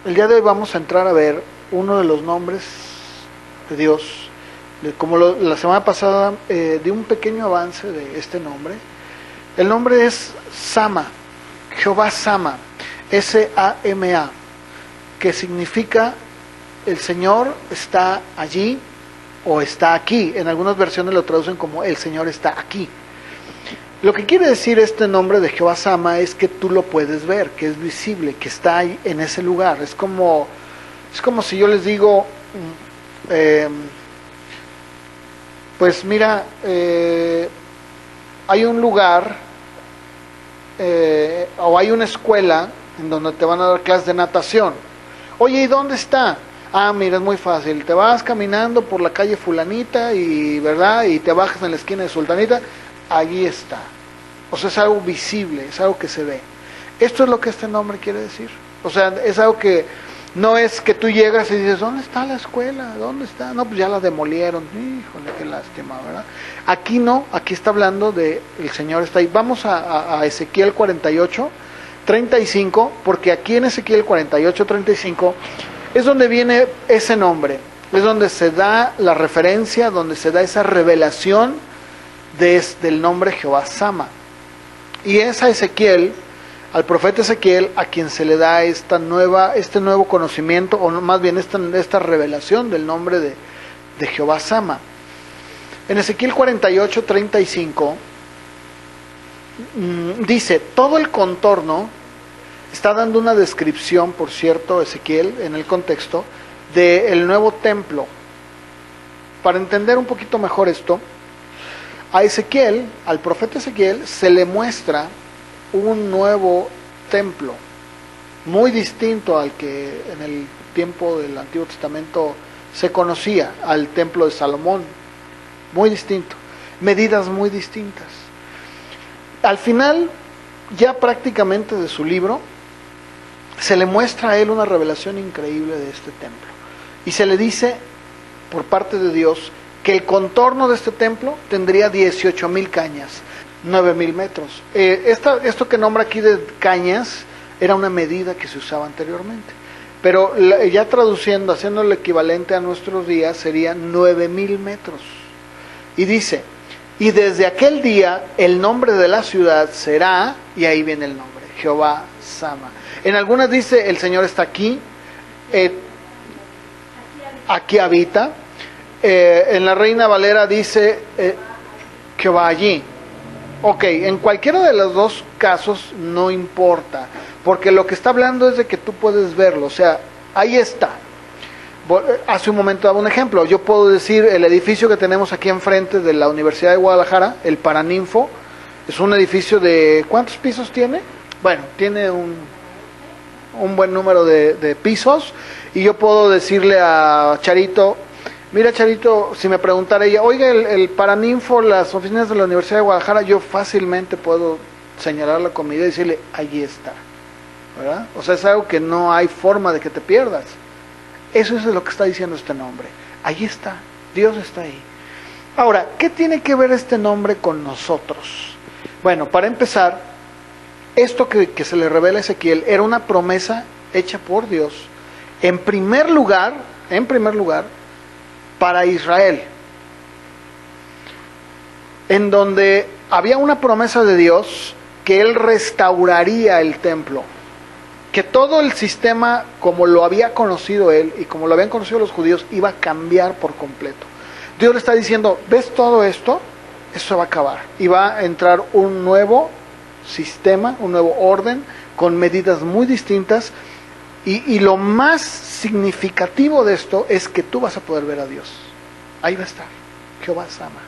El día de hoy vamos a entrar a ver uno de los nombres de Dios. Como la semana pasada di un pequeño avance de este nombre. El nombre es Sama, Jehová Sama, S-A-M-A, que significa el Señor está allí o está aquí. En algunas versiones lo traducen como el Señor está aquí. Lo que quiere decir este nombre de Jehová Sama es que tú lo puedes ver, que es visible, que está ahí en ese lugar. Es como si yo les digo, pues mira, hay un lugar o hay una escuela en donde te van a dar clases de natación. Oye, ¿y dónde está? Ah, mira, es muy fácil. Te vas caminando por la calle fulanita y, ¿verdad? Y te bajas en la esquina de Sultanita. Allí está. O sea, es algo visible, es algo que se ve. Esto es lo que este nombre quiere decir. O sea, es algo que no es que tú llegas y dices, ¿dónde está la escuela? ¿Dónde está? No, pues ya la demolieron. Híjole, qué lástima, ¿verdad? Aquí no, aquí está hablando de el Señor está ahí. Vamos a Ezequiel 48, 35, porque aquí en Ezequiel 48, 35 es donde viene ese nombre. Es donde se da la referencia, donde se da esa revelación del nombre Jehová Sama. Y es a Ezequiel, al profeta Ezequiel, a quien se le da este nuevo conocimiento, o más bien esta revelación del nombre de Jehová Sama. En Ezequiel 48, 35, dice, todo el contorno, está dando una descripción, por cierto, Ezequiel, en el contexto, del nuevo templo. Para entender un poquito mejor esto, a Ezequiel, al profeta Ezequiel, se le muestra un nuevo templo, muy distinto al que en el tiempo del Antiguo Testamento se conocía, al templo de Salomón, muy distinto, medidas muy distintas. Al final, ya prácticamente de su libro, se le muestra a él una revelación increíble de este templo, y se le dice, por parte de Dios, que el contorno de este templo tendría 18,000 cañas, 9,000 metros. Esto que nombra aquí de cañas era una medida que se usaba anteriormente, pero ya traduciendo, haciendo el equivalente a nuestros días, serían 9,000 metros. Y dice, y desde aquel día el nombre de la ciudad será, y ahí viene el nombre, Jehová Sama. En algunas dice, el Señor está aquí, aquí habita. En la Reina Valera dice que va allí. Ok, en cualquiera de los dos casos no importa, porque lo que está hablando es de que tú puedes verlo, o sea, ahí está. Hace un momento daba un ejemplo, yo puedo decir el edificio que tenemos aquí enfrente de la Universidad de Guadalajara, el Paraninfo, es un edificio de, ¿cuántos pisos tiene? Bueno, tiene un buen número de pisos, y yo puedo decirle a Charito, mira Charito, si me preguntara ella, oiga, el Paraninfo, las oficinas de la Universidad de Guadalajara, yo fácilmente puedo señalarla con mi dedo y decirle, allí está, ¿verdad? O sea, es algo que no hay forma de que te pierdas. Eso es lo que está diciendo este nombre. Allí está, Dios está ahí. Ahora, ¿qué tiene que ver este nombre con nosotros? Bueno, para empezar, esto que se le revela a Ezequiel era una promesa hecha por Dios, en primer lugar, para Israel, en donde había una promesa de Dios que Él restauraría el templo, que todo el sistema como lo había conocido Él y como lo habían conocido los judíos iba a cambiar por completo. Dios le está diciendo, ¿ves todo esto? Eso va a acabar y va a entrar un nuevo sistema, un nuevo orden con medidas muy distintas. Y lo más significativo de esto es que tú vas a poder ver a Dios. Ahí va a estar, Jehová Sama.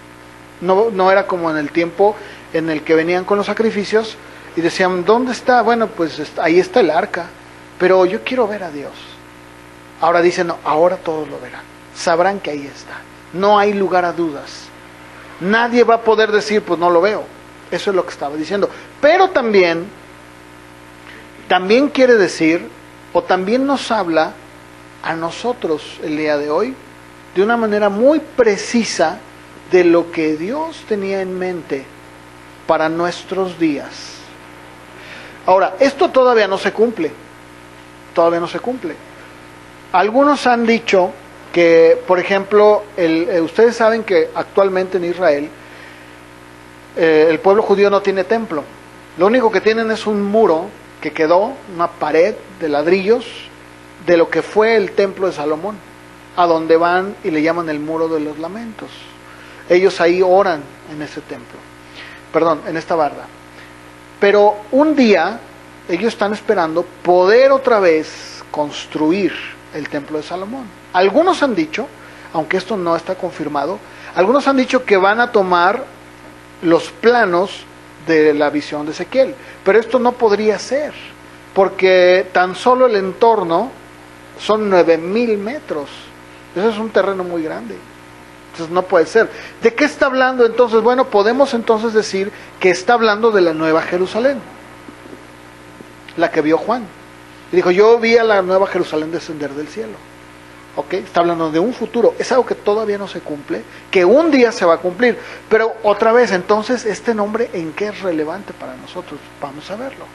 No era como en el tiempo en el que venían con los sacrificios y decían, ¿dónde está? Bueno, pues ahí está el arca, pero yo quiero ver a Dios. Ahora dicen, no, ahora todos lo verán. Sabrán que ahí está. No hay lugar a dudas. Nadie va a poder decir, pues no lo veo. Eso es lo que estaba diciendo. Pero también quiere decir, o también nos habla a nosotros el día de hoy, de una manera muy precisa de lo que Dios tenía en mente para nuestros días. Ahora, esto todavía no se cumple. todavía no se cumple. Algunos han dicho que, por ejemplo, ustedes saben que actualmente en Israel el pueblo judío no tiene templo. Lo único que tienen es un muro que quedó, una pared de ladrillos de lo que fue el templo de Salomón, a donde van y le llaman el muro de los lamentos. Ellos ahí oran en ese templo, perdón, en esta barda. Pero un día ellos están esperando poder otra vez construir el templo de Salomón. Algunos han dicho, aunque esto no está confirmado, algunos han dicho que van a tomar los planos de la visión de Ezequiel, pero esto no podría ser, porque tan solo el entorno son 9,000 metros. Eso es un terreno muy grande. Entonces no puede ser. ¿De qué está hablando entonces? Bueno, podemos entonces decir que está hablando de la Nueva Jerusalén, la que vio Juan. Y dijo, yo vi a la Nueva Jerusalén descender del cielo. ¿Ok? Está hablando de un futuro. Es algo que todavía no se cumple, que un día se va a cumplir. Pero otra vez, entonces, ¿este nombre en qué es relevante para nosotros? Vamos a verlo.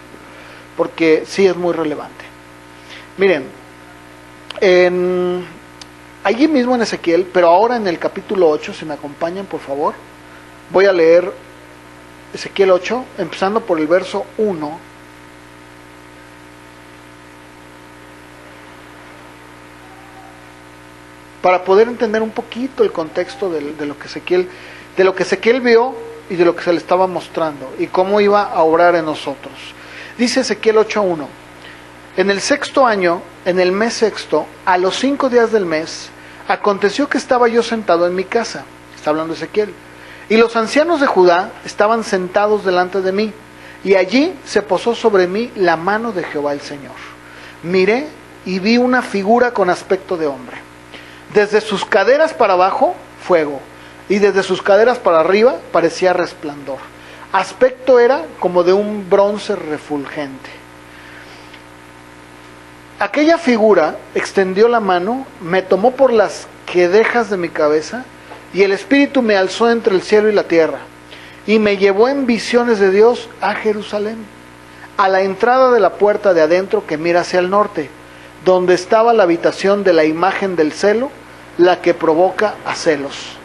Porque sí es muy relevante. Miren, allí mismo en Ezequiel, pero ahora en el capítulo 8, si me acompañan por favor, voy a leer Ezequiel 8, empezando por el verso 1. Para poder entender un poquito el contexto de lo que Ezequiel vio y de lo que se le estaba mostrando y cómo iba a obrar en nosotros. Dice Ezequiel 8:1: en el 6º año, en el mes 6º, a los 5 días del mes, aconteció que estaba yo sentado en mi casa, está hablando Ezequiel, y los ancianos de Judá estaban sentados delante de mí, y allí se posó sobre mí la mano de Jehová el Señor. Miré y vi una figura con aspecto de hombre. Desde sus caderas para abajo, fuego, y desde sus caderas para arriba parecía resplandor. Aspecto era como de un bronce refulgente. Aquella figura extendió la mano, me tomó por las quedejas de mi cabeza, y el Espíritu me alzó entre el cielo y la tierra, y me llevó en visiones de Dios a Jerusalén, a la entrada de la puerta de adentro que mira hacia el norte, donde estaba la habitación de la imagen del celo, la que provoca a celos.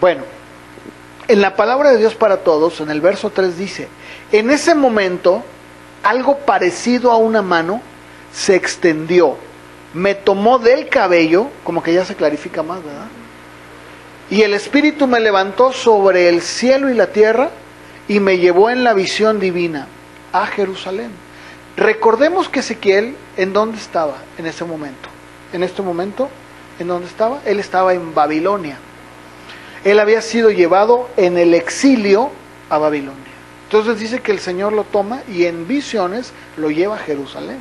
Bueno, en la palabra de Dios para todos, en el verso 3 dice, en ese momento, algo parecido a una mano se extendió, me tomó del cabello, como que ya se clarifica más, ¿verdad? Y el Espíritu me levantó sobre el cielo y la tierra, y me llevó en la visión divina a Jerusalén. Recordemos que Ezequiel, ¿en dónde estaba en ese momento? En este momento, ¿en dónde estaba? Él estaba en Babilonia. Él había sido llevado en el exilio a Babilonia. Entonces dice que el Señor lo toma y en visiones lo lleva a Jerusalén.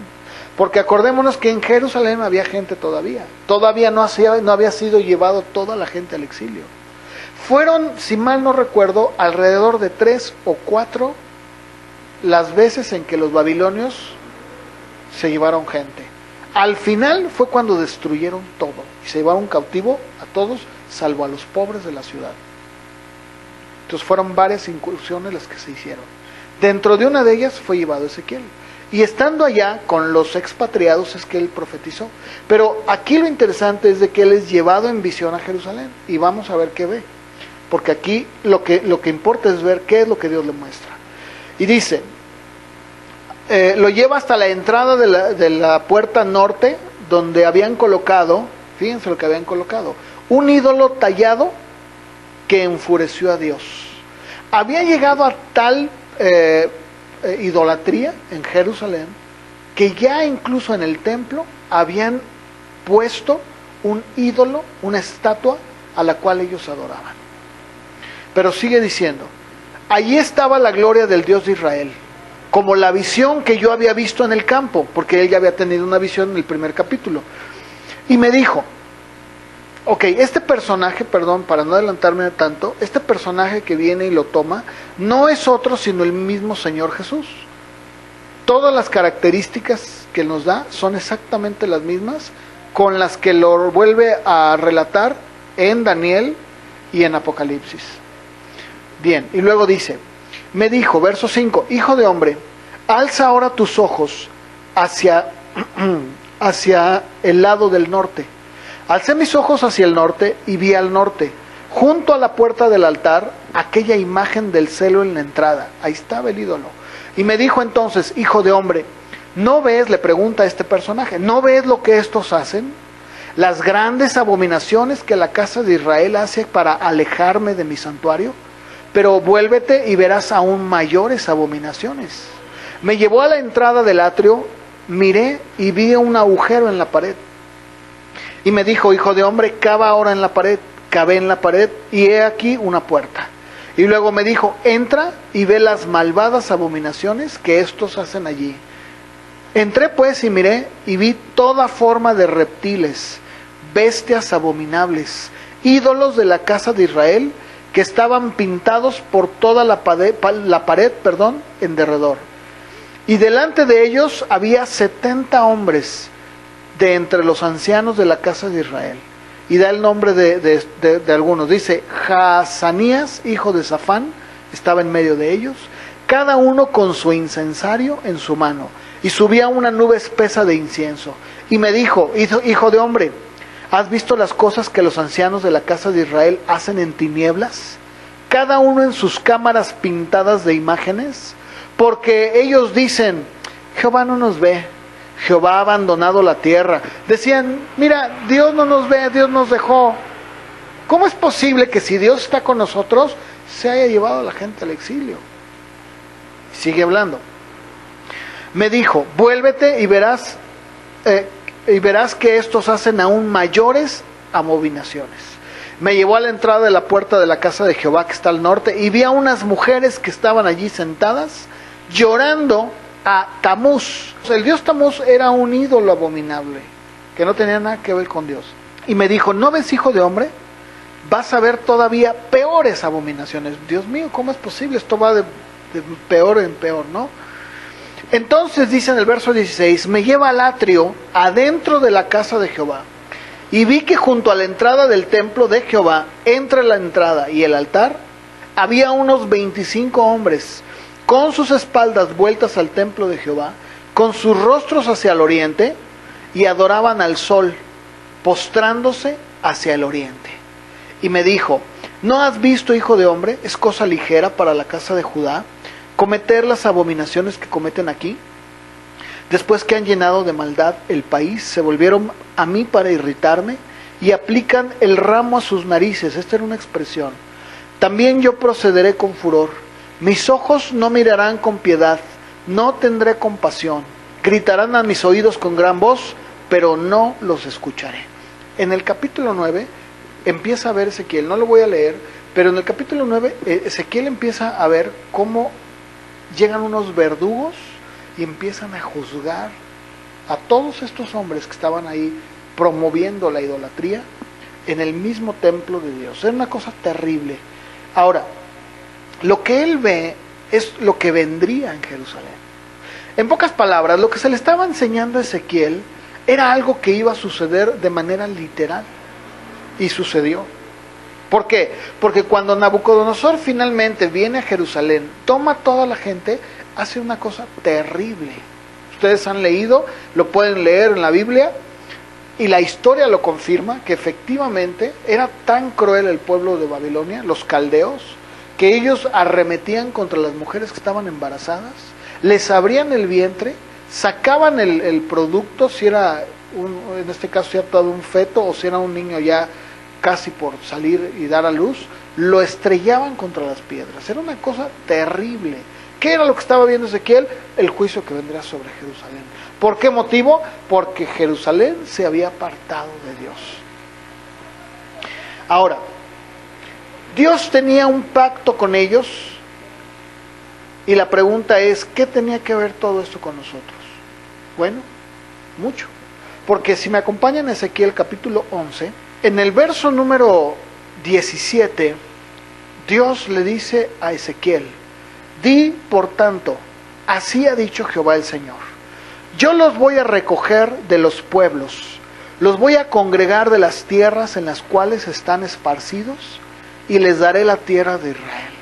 Porque acordémonos que en Jerusalén había gente todavía. Todavía no había sido llevado toda la gente al exilio. Fueron, si mal no recuerdo, alrededor de 3 o 4 las veces en que los babilonios se llevaron gente. Al final fue cuando destruyeron todo y se llevaron cautivo a todos, salvo a los pobres de la ciudad. Entonces fueron varias incursiones las que se hicieron. Dentro de una de ellas fue llevado Ezequiel. Y estando allá con los expatriados es que él profetizó. Pero aquí lo interesante es de que él es llevado en visión a Jerusalén. Y vamos a ver qué ve. Porque aquí lo que importa es ver qué es lo que Dios le muestra. Y dice, lo lleva hasta la entrada de la puerta norte, donde habían colocado, fíjense lo que habían colocado, un ídolo tallado que enfureció a Dios. Había llegado a tal idolatría en Jerusalén, que ya incluso en el templo habían puesto un ídolo, una estatua a la cual ellos adoraban. Pero sigue diciendo, allí estaba la gloria del Dios de Israel, como la visión que yo había visto en el campo, porque él ya había tenido una visión en el primer capítulo. Y me dijo, ok, este personaje, perdón, para no adelantarme tanto, este personaje que viene y lo toma, no es otro sino el mismo Señor Jesús. Todas las características que nos da son exactamente las mismas con las que lo vuelve a relatar en Daniel y en Apocalipsis. Bien, y luego dice, me dijo, verso 5, hijo de hombre, alza ahora tus ojos hacia hacia el lado del norte. Alcé mis ojos hacia el norte y vi al norte, junto a la puerta del altar, aquella imagen del celo en la entrada. Ahí estaba el ídolo. Y me dijo entonces: hijo de hombre, ¿no ves? Le pregunta a este personaje, ¿no ves lo que estos hacen? Las grandes abominaciones que la casa de Israel hace para alejarme de mi santuario. Pero vuélvete y verás aún mayores abominaciones. Me llevó a la entrada del atrio, miré y vi un agujero en la pared. Y me dijo: hijo de hombre, cava ahora en la pared. Cavé en la pared y he aquí una puerta. Y luego me dijo: entra y ve las malvadas abominaciones que estos hacen allí. Entré pues y miré y vi toda forma de reptiles, bestias abominables, ídolos de la casa de Israel, que estaban pintados por toda la pared, en derredor. Y delante de ellos había 70 hombres de entre los ancianos de la casa de Israel. Y da el nombre de algunos. Dice: Jaazanías, hijo de Safán, estaba en medio de ellos, cada uno con su incensario en su mano. Y subía una nube espesa de incienso. Y me dijo: hijo de hombre, ¿has visto las cosas que los ancianos de la casa de Israel hacen en tinieblas? Cada uno en sus cámaras pintadas de imágenes. Porque ellos dicen: Jehová no nos ve, Jehová ha abandonado la tierra. Decían: mira, Dios no nos ve, Dios nos dejó. ¿Cómo es posible que si Dios está con nosotros, se haya llevado a la gente al exilio? Sigue hablando. Me dijo: vuélvete y verás que estos hacen aún mayores abominaciones. Me llevó a la entrada de la puerta de la casa de Jehová que está al norte, y vi a unas mujeres que estaban allí sentadas, llorando a Tamuz. El dios Tamuz era un ídolo abominable, que no tenía nada que ver con Dios. Y me dijo: ¿no ves, hijo de hombre? Vas a ver todavía peores abominaciones. Dios mío, ¿cómo es posible? Esto va de peor en peor, ¿no? Entonces dice en el verso 16: me lleva al atrio, adentro de la casa de Jehová, y vi que junto a la entrada del templo de Jehová, entre la entrada y el altar, había unos 25 hombres, con sus espaldas vueltas al templo de Jehová, con sus rostros hacia el oriente, y adoraban al sol, postrándose hacia el oriente. Y me dijo: ¿no has visto, hijo de hombre? Es cosa ligera para la casa de Judá cometer las abominaciones que cometen aquí. Después que han llenado de maldad el país, se volvieron a mí para irritarme, y aplican el ramo a sus narices. Esta era una expresión. También yo procederé con furor. Mis ojos no mirarán con piedad, no tendré compasión. Gritarán a mis oídos con gran voz, pero no los escucharé. En el capítulo 9 empieza a ver Ezequiel, no lo voy a leer, pero en el capítulo 9 Ezequiel empieza a ver cómo llegan unos verdugos y empiezan a juzgar a todos estos hombres que estaban ahí promoviendo la idolatría en el mismo templo de Dios. Era una cosa terrible. Ahora, lo que él ve es lo que vendría en Jerusalén. En pocas palabras, lo que se le estaba enseñando a Ezequiel era algo que iba a suceder de manera literal. Y sucedió. ¿Por qué? Porque cuando Nabucodonosor finalmente viene a Jerusalén, toma a toda la gente, hace una cosa terrible. Ustedes han leído, lo pueden leer en la Biblia, y la historia lo confirma, que efectivamente era tan cruel el pueblo de Babilonia, los caldeos, que ellos arremetían contra las mujeres que estaban embarazadas, les abrían el vientre, sacaban el producto, si era en este caso cierto de un feto, o si era un niño ya casi por salir y dar a luz, lo estrellaban contra las piedras. Era una cosa terrible. ¿Qué era lo que estaba viendo Ezequiel? El juicio que vendría sobre Jerusalén. ¿Por qué motivo? Porque Jerusalén se había apartado de Dios. Ahora, Dios tenía un pacto con ellos, y la pregunta es: ¿qué tenía que ver todo esto con nosotros? Bueno, mucho. Porque si me acompañan a Ezequiel capítulo 11, en el verso número 17, Dios le dice a Ezequiel: di, por tanto, así ha dicho Jehová el Señor: yo los voy a recoger de los pueblos, los voy a congregar de las tierras en las cuales están esparcidos, y les daré la tierra de Israel.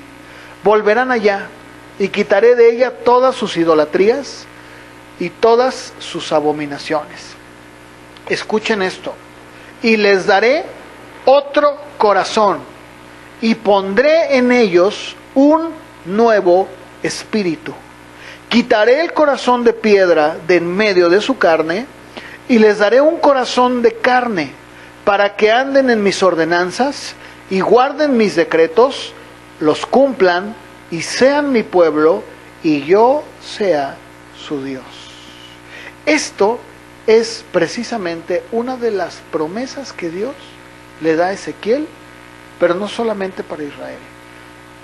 Volverán allá, y quitaré de ella todas sus idolatrías y todas sus abominaciones. escuchen esto, y les daré otro corazón, y pondré en ellos un nuevo espíritu. Quitaré el corazón de piedra de en medio de su carne, y les daré un corazón de carne, para que anden en mis ordenanzas, y guarden mis decretos, los cumplan, y sean mi pueblo, y yo sea su Dios. Esto es precisamente una de las promesas que Dios le da a Ezequiel, pero no solamente para Israel.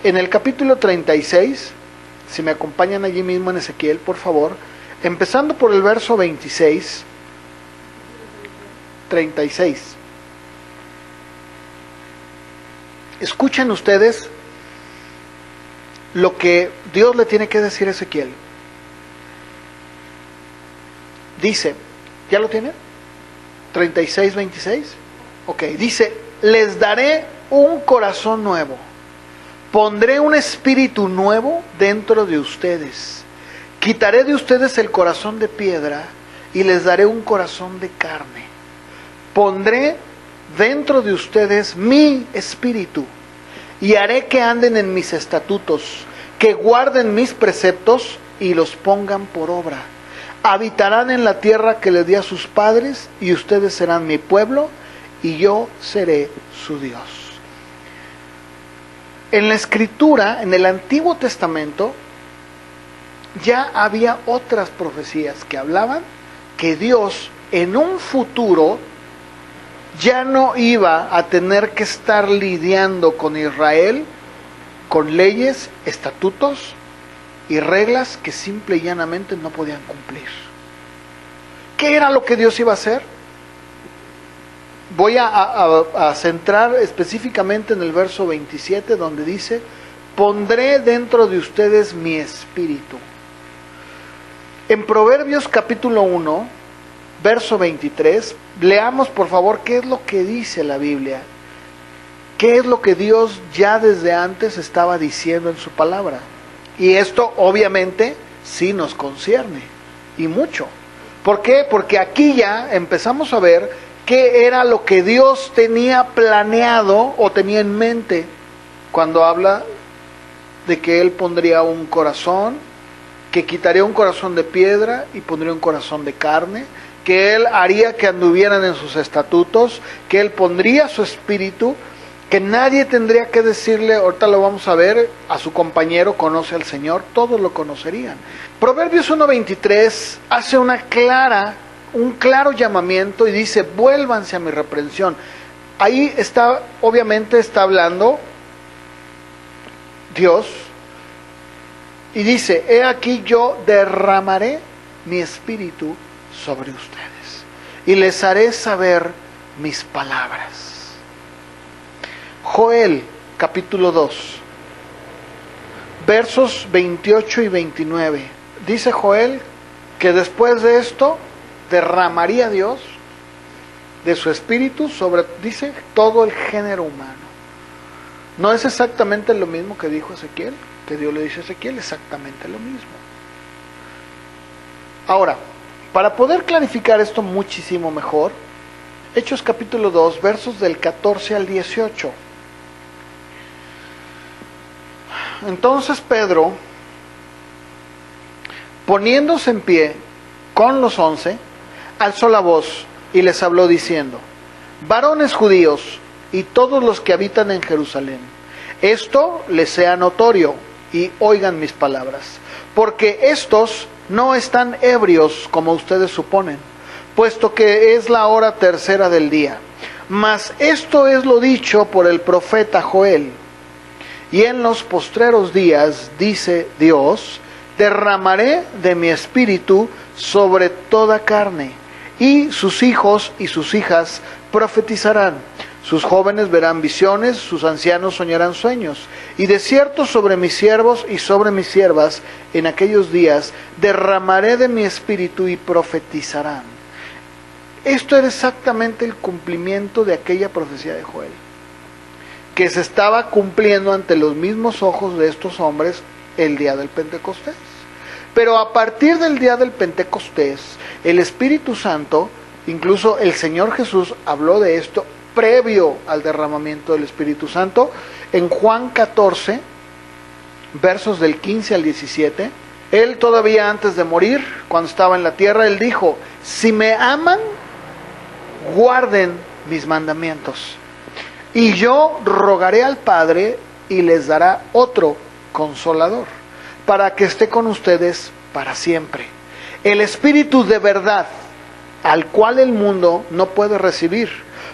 En el capítulo 36, si me acompañan allí mismo en Ezequiel, por favor, empezando por el verso 26, 36. Escuchen ustedes lo que Dios le tiene que decir a Ezequiel. Dice, ¿ya lo tienen? 36, 26. Ok, dice, les daré un corazón nuevo. Pondré un espíritu nuevo dentro de ustedes. Quitaré de ustedes el corazón de piedra y les daré un corazón de carne. Pondré dentro de ustedes mi espíritu y haré que anden en mis estatutos, que guarden mis preceptos y los pongan por obra. Habitarán en la tierra que les di a sus padres y ustedes serán mi pueblo y yo seré su Dios. En la Escritura, en el Antiguo Testamento, ya había otras profecías que hablaban que Dios en un futuro ya no iba a tener que estar lidiando con Israel con leyes, estatutos y reglas que simple y llanamente no podían cumplir. ¿Qué era lo que Dios iba a hacer? Voy a centrar específicamente en el verso 27, donde dice, pondré dentro de ustedes mi espíritu. En Proverbios capítulo 1, verso 23, leamos por favor qué es lo que dice la Biblia. ¿Qué es lo que Dios ya desde antes estaba diciendo en su palabra? Y esto obviamente sí nos concierne, y mucho. ¿Por qué? Porque aquí ya empezamos a ver qué era lo que Dios tenía planeado o tenía en mente cuando habla de que Él pondría un corazón, que quitaría un corazón de piedra y pondría un corazón de carne, que Él haría que anduvieran en sus estatutos, que Él pondría su espíritu, que nadie tendría que decirle, ahorita lo vamos a ver, a su compañero conoce al Señor, todos lo conocerían. Proverbios 1:23 hace un claro llamamiento y dice, vuélvanse a mi reprensión. Ahí está, obviamente está hablando Dios, y dice, he aquí yo derramaré mi espíritu sobre ustedes, y les haré saber mis palabras. Joel, capítulo 2, versos 28 y 29. Dice Joel que después de esto derramaría Dios de su espíritu sobre, dice, todo el género humano. No es exactamente lo mismo que dijo Ezequiel, que Dios le dice a Ezequiel, exactamente lo mismo. Ahora, para poder clarificar esto muchísimo mejor, Hechos capítulo 2, versos del 14 al 18. Entonces Pedro, poniéndose en pie con los 11, alzó la voz y les habló diciendo, varones judíos y todos los que habitan en Jerusalén, esto les sea notorio y oigan mis palabras, porque estos no están ebrios como ustedes suponen, puesto que es la hora tercera del día. Mas esto es lo dicho por el profeta Joel. Y en los postreros días, dice Dios, derramaré de mi espíritu sobre toda carne, y sus hijos y sus hijas profetizarán. Sus jóvenes verán visiones, sus ancianos soñarán sueños. Y de cierto sobre mis siervos y sobre mis siervas, en aquellos días, derramaré de mi espíritu y profetizarán. Esto era exactamente el cumplimiento de aquella profecía de Joel, que se estaba cumpliendo ante los mismos ojos de estos hombres el día del Pentecostés. Pero a partir del día del Pentecostés, el Espíritu Santo Incluso el Señor Jesús habló de esto previo al derramamiento del Espíritu Santo. En Juan 14, versos del 15 al 17, Él todavía antes de morir, cuando estaba en la tierra, Él dijo: si me aman, guarden mis mandamientos. Y yo rogaré al Padre y les dará otro Consolador, para que esté con ustedes para siempre. El Espíritu de verdad, al cual el mundo no puede recibir,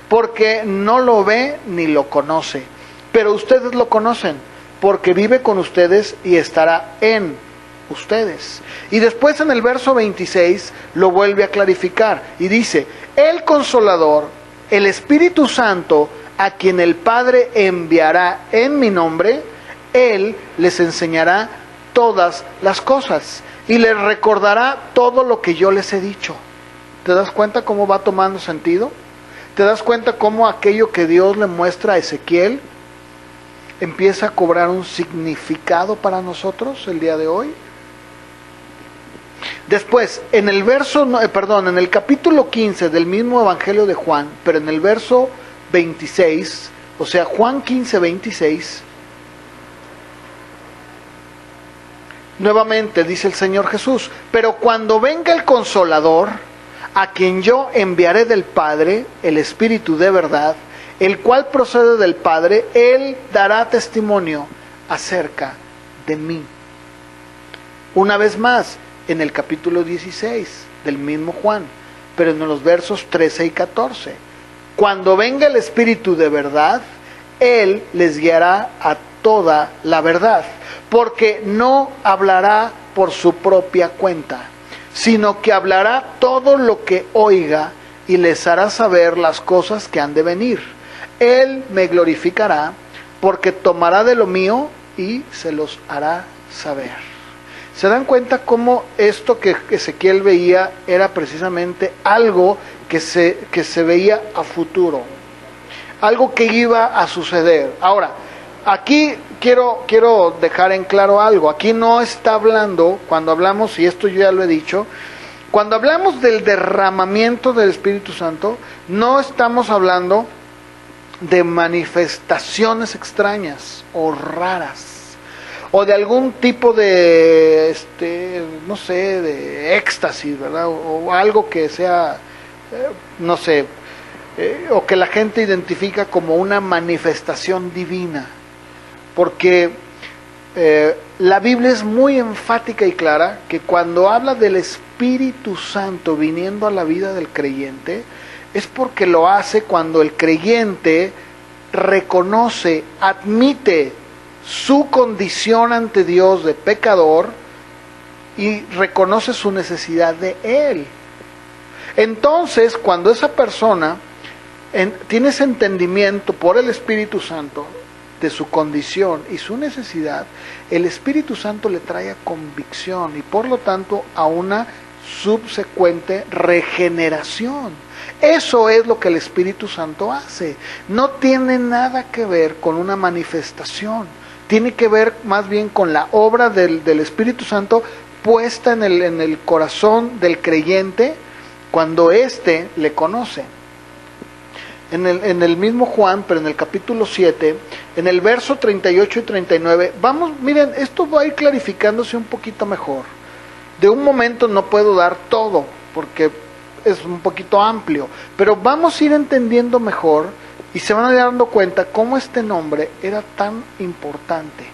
porque no lo ve ni lo conoce. Pero ustedes lo conocen, porque vive con ustedes y estará en ustedes. Y después en el verso 26 lo vuelve a clarificar y dice: el Consolador, el Espíritu Santo, a quien el Padre enviará en mi nombre, Él les enseñará todas las cosas y les recordará todo lo que yo les he dicho. ¿Te das cuenta cómo va tomando sentido? ¿Te das cuenta cómo aquello que Dios le muestra a Ezequiel empieza a cobrar un significado para nosotros el día de hoy? Después, en el capítulo 15 del mismo Evangelio de Juan, pero en el verso 26, o sea, Juan 15, 26, nuevamente dice el Señor Jesús: pero cuando venga el Consolador, a quien yo enviaré del Padre, el Espíritu de verdad, el cual procede del Padre, Él dará testimonio acerca de mí. Una vez más, en el capítulo 16 del mismo Juan, pero en los versos 13 y 14. Cuando venga el Espíritu de verdad, Él les guiará a toda la verdad, porque no hablará por su propia cuenta, sino que hablará todo lo que oiga y les hará saber las cosas que han de venir. Él me glorificará, porque tomará de lo mío y se los hará saber. ¿Se dan cuenta cómo esto que Ezequiel veía era precisamente algo que se veía a futuro? Algo que iba a suceder. Ahora, aquí quiero dejar en claro algo. Aquí no está hablando, cuando hablamos, y esto yo ya lo he dicho, cuando hablamos del derramamiento del Espíritu Santo, no estamos hablando de manifestaciones extrañas o raras, o de algún tipo de, no sé, de éxtasis, ¿verdad? O algo que sea, no sé, o que la gente identifica como una manifestación divina. Porque la Biblia es muy enfática y clara que cuando habla del Espíritu Santo viniendo a la vida del creyente, es porque lo hace cuando el creyente reconoce, admite su condición ante Dios de pecador y reconoce su necesidad de Él. Entonces, cuando esa persona tiene ese entendimiento por el Espíritu Santo de su condición y su necesidad, el Espíritu Santo le trae a convicción y por lo tanto a una subsecuente regeneración. Eso es lo que el Espíritu Santo hace. No tiene nada que ver con una manifestación. Tiene que ver más bien con la obra del Espíritu Santo puesta en el corazón del creyente cuando éste le conoce. En el mismo Juan, pero en el capítulo 7, en el verso 38 y 39, miren, esto va a ir clarificándose un poquito mejor. De un momento no puedo dar todo, porque es un poquito amplio, pero vamos a ir entendiendo mejor y se van a ir dando cuenta cómo este nombre era tan importante.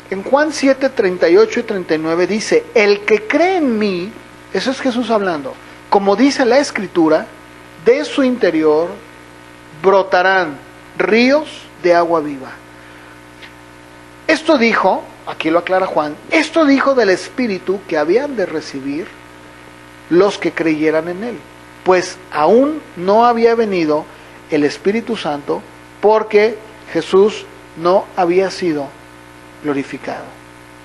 En Juan 7, 38 y 39 dice: el que cree en mí, eso es Jesús hablando, como dice la Escritura, de su interior brotarán ríos de agua viva. Esto dijo, aquí lo aclara Juan, esto dijo del Espíritu que habían de recibir los que creyeran en Él, pues aún no había venido el Espíritu Santo porque Jesús no había sido glorificado.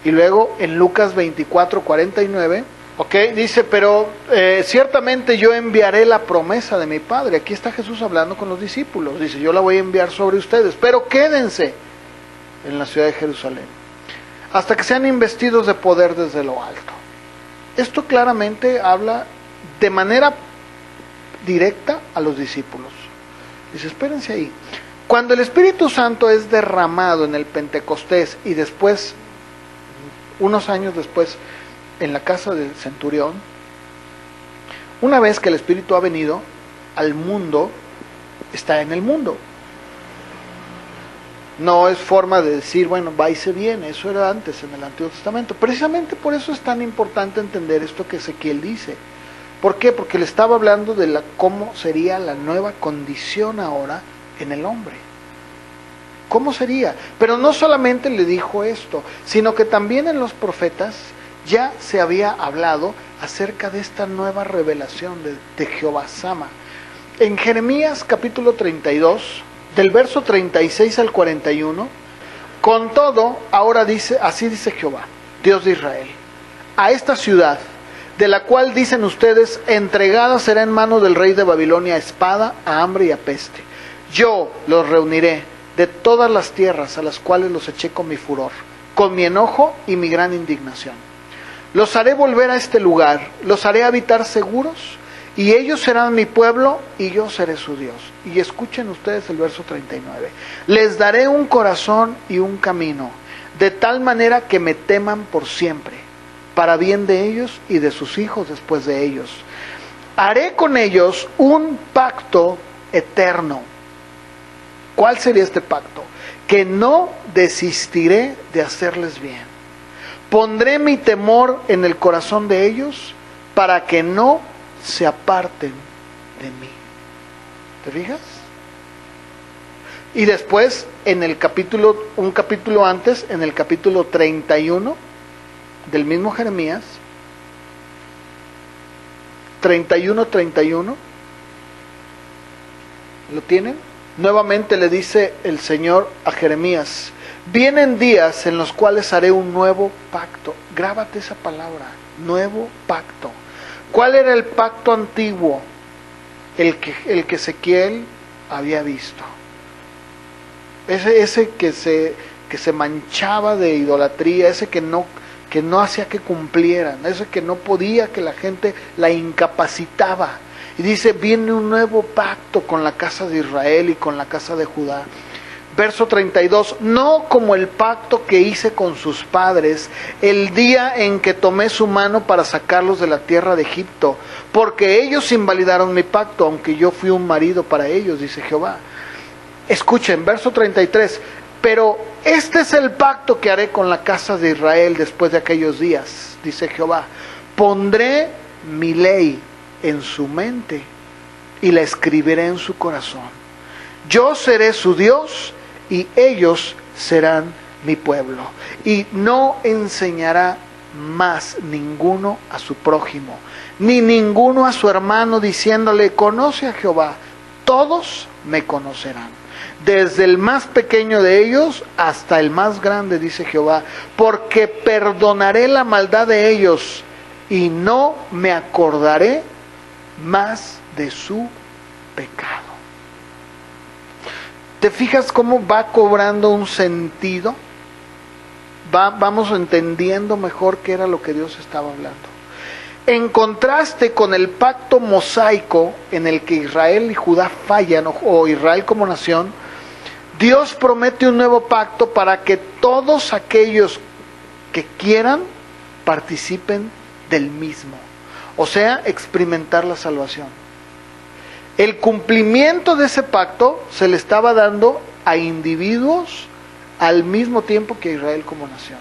Y luego en Lucas 24, 49, dice: pero ciertamente yo enviaré la promesa de mi Padre. Aquí está Jesús hablando con los discípulos. Dice: yo la voy a enviar sobre ustedes, pero quédense en la ciudad de Jerusalén hasta que sean investidos de poder desde lo alto. Esto claramente habla de manera directa a los discípulos. Dice, espérense ahí. Cuando el Espíritu Santo es derramado en el Pentecostés y después, unos años después, en la casa del centurión, una vez que el Espíritu ha venido al mundo, está en el mundo. No es forma de decir, bueno, va y se viene, eso era antes en el Antiguo Testamento. Precisamente por eso es tan importante entender esto que Ezequiel dice. ¿Por qué? Porque le estaba hablando de cómo sería la nueva condición ahora en el hombre. ¿Cómo sería? Pero no solamente le dijo esto, sino que también en los profetas ya se había hablado acerca de esta nueva revelación de Jehová Sama. En Jeremías capítulo 32, del verso 36 al 41, con todo, ahora dice, así dice Jehová, Dios de Israel, a esta ciudad, de la cual dicen ustedes, entregada será en mano del rey de Babilonia a espada, a hambre y a peste. Yo los reuniré de todas las tierras a las cuales los eché con mi furor, con mi enojo y mi gran indignación. Los haré volver a este lugar, los haré habitar seguros, y ellos serán mi pueblo y yo seré su Dios. Y escuchen ustedes el verso 39. Les daré un corazón y un camino, de tal manera que me teman por siempre, para bien de ellos y de sus hijos después de ellos. Haré con ellos un pacto eterno. ¿Cuál sería este pacto? Que no desistiré de hacerles bien. Pondré mi temor en el corazón de ellos para que no se aparten de mí. ¿Te fijas? Y después, un capítulo antes, en el capítulo 31 del mismo Jeremías, 31, ¿lo tienen? Nuevamente le dice el Señor a Jeremías, vienen días en los cuales haré un nuevo pacto. Grábate esa palabra, nuevo pacto. ¿Cuál era el pacto antiguo? El que Ezequiel había visto. Ese que se manchaba de idolatría, ese que no hacía que cumplieran, ese que no podía, que la gente la incapacitaba. Y dice, viene un nuevo pacto con la casa de Israel y con la casa de Judá. Verso 32, no como el pacto que hice con sus padres el día en que tomé su mano para sacarlos de la tierra de Egipto, porque ellos invalidaron mi pacto, aunque yo fui un marido para ellos, dice Jehová. Escuchen, verso 33, pero este es el pacto que haré con la casa de Israel después de aquellos días, dice Jehová. Pondré mi ley en su mente y la escribiré en su corazón. Yo seré su Dios y ellos serán mi pueblo. Y no enseñará más ninguno a su prójimo, ni ninguno a su hermano, diciéndole, conoce a Jehová. Todos me conocerán, desde el más pequeño de ellos hasta el más grande, dice Jehová, porque perdonaré la maldad de ellos y no me acordaré más de su pecado. ¿Te fijas cómo va cobrando un sentido? Vamos entendiendo mejor qué era lo que Dios estaba hablando. En contraste con el pacto mosaico en el que Israel y Judá fallan, o Israel como nación, Dios promete un nuevo pacto para que todos aquellos que quieran participen del mismo. O sea, experimentar la salvación. El cumplimiento de ese pacto se le estaba dando a individuos al mismo tiempo que a Israel como nación.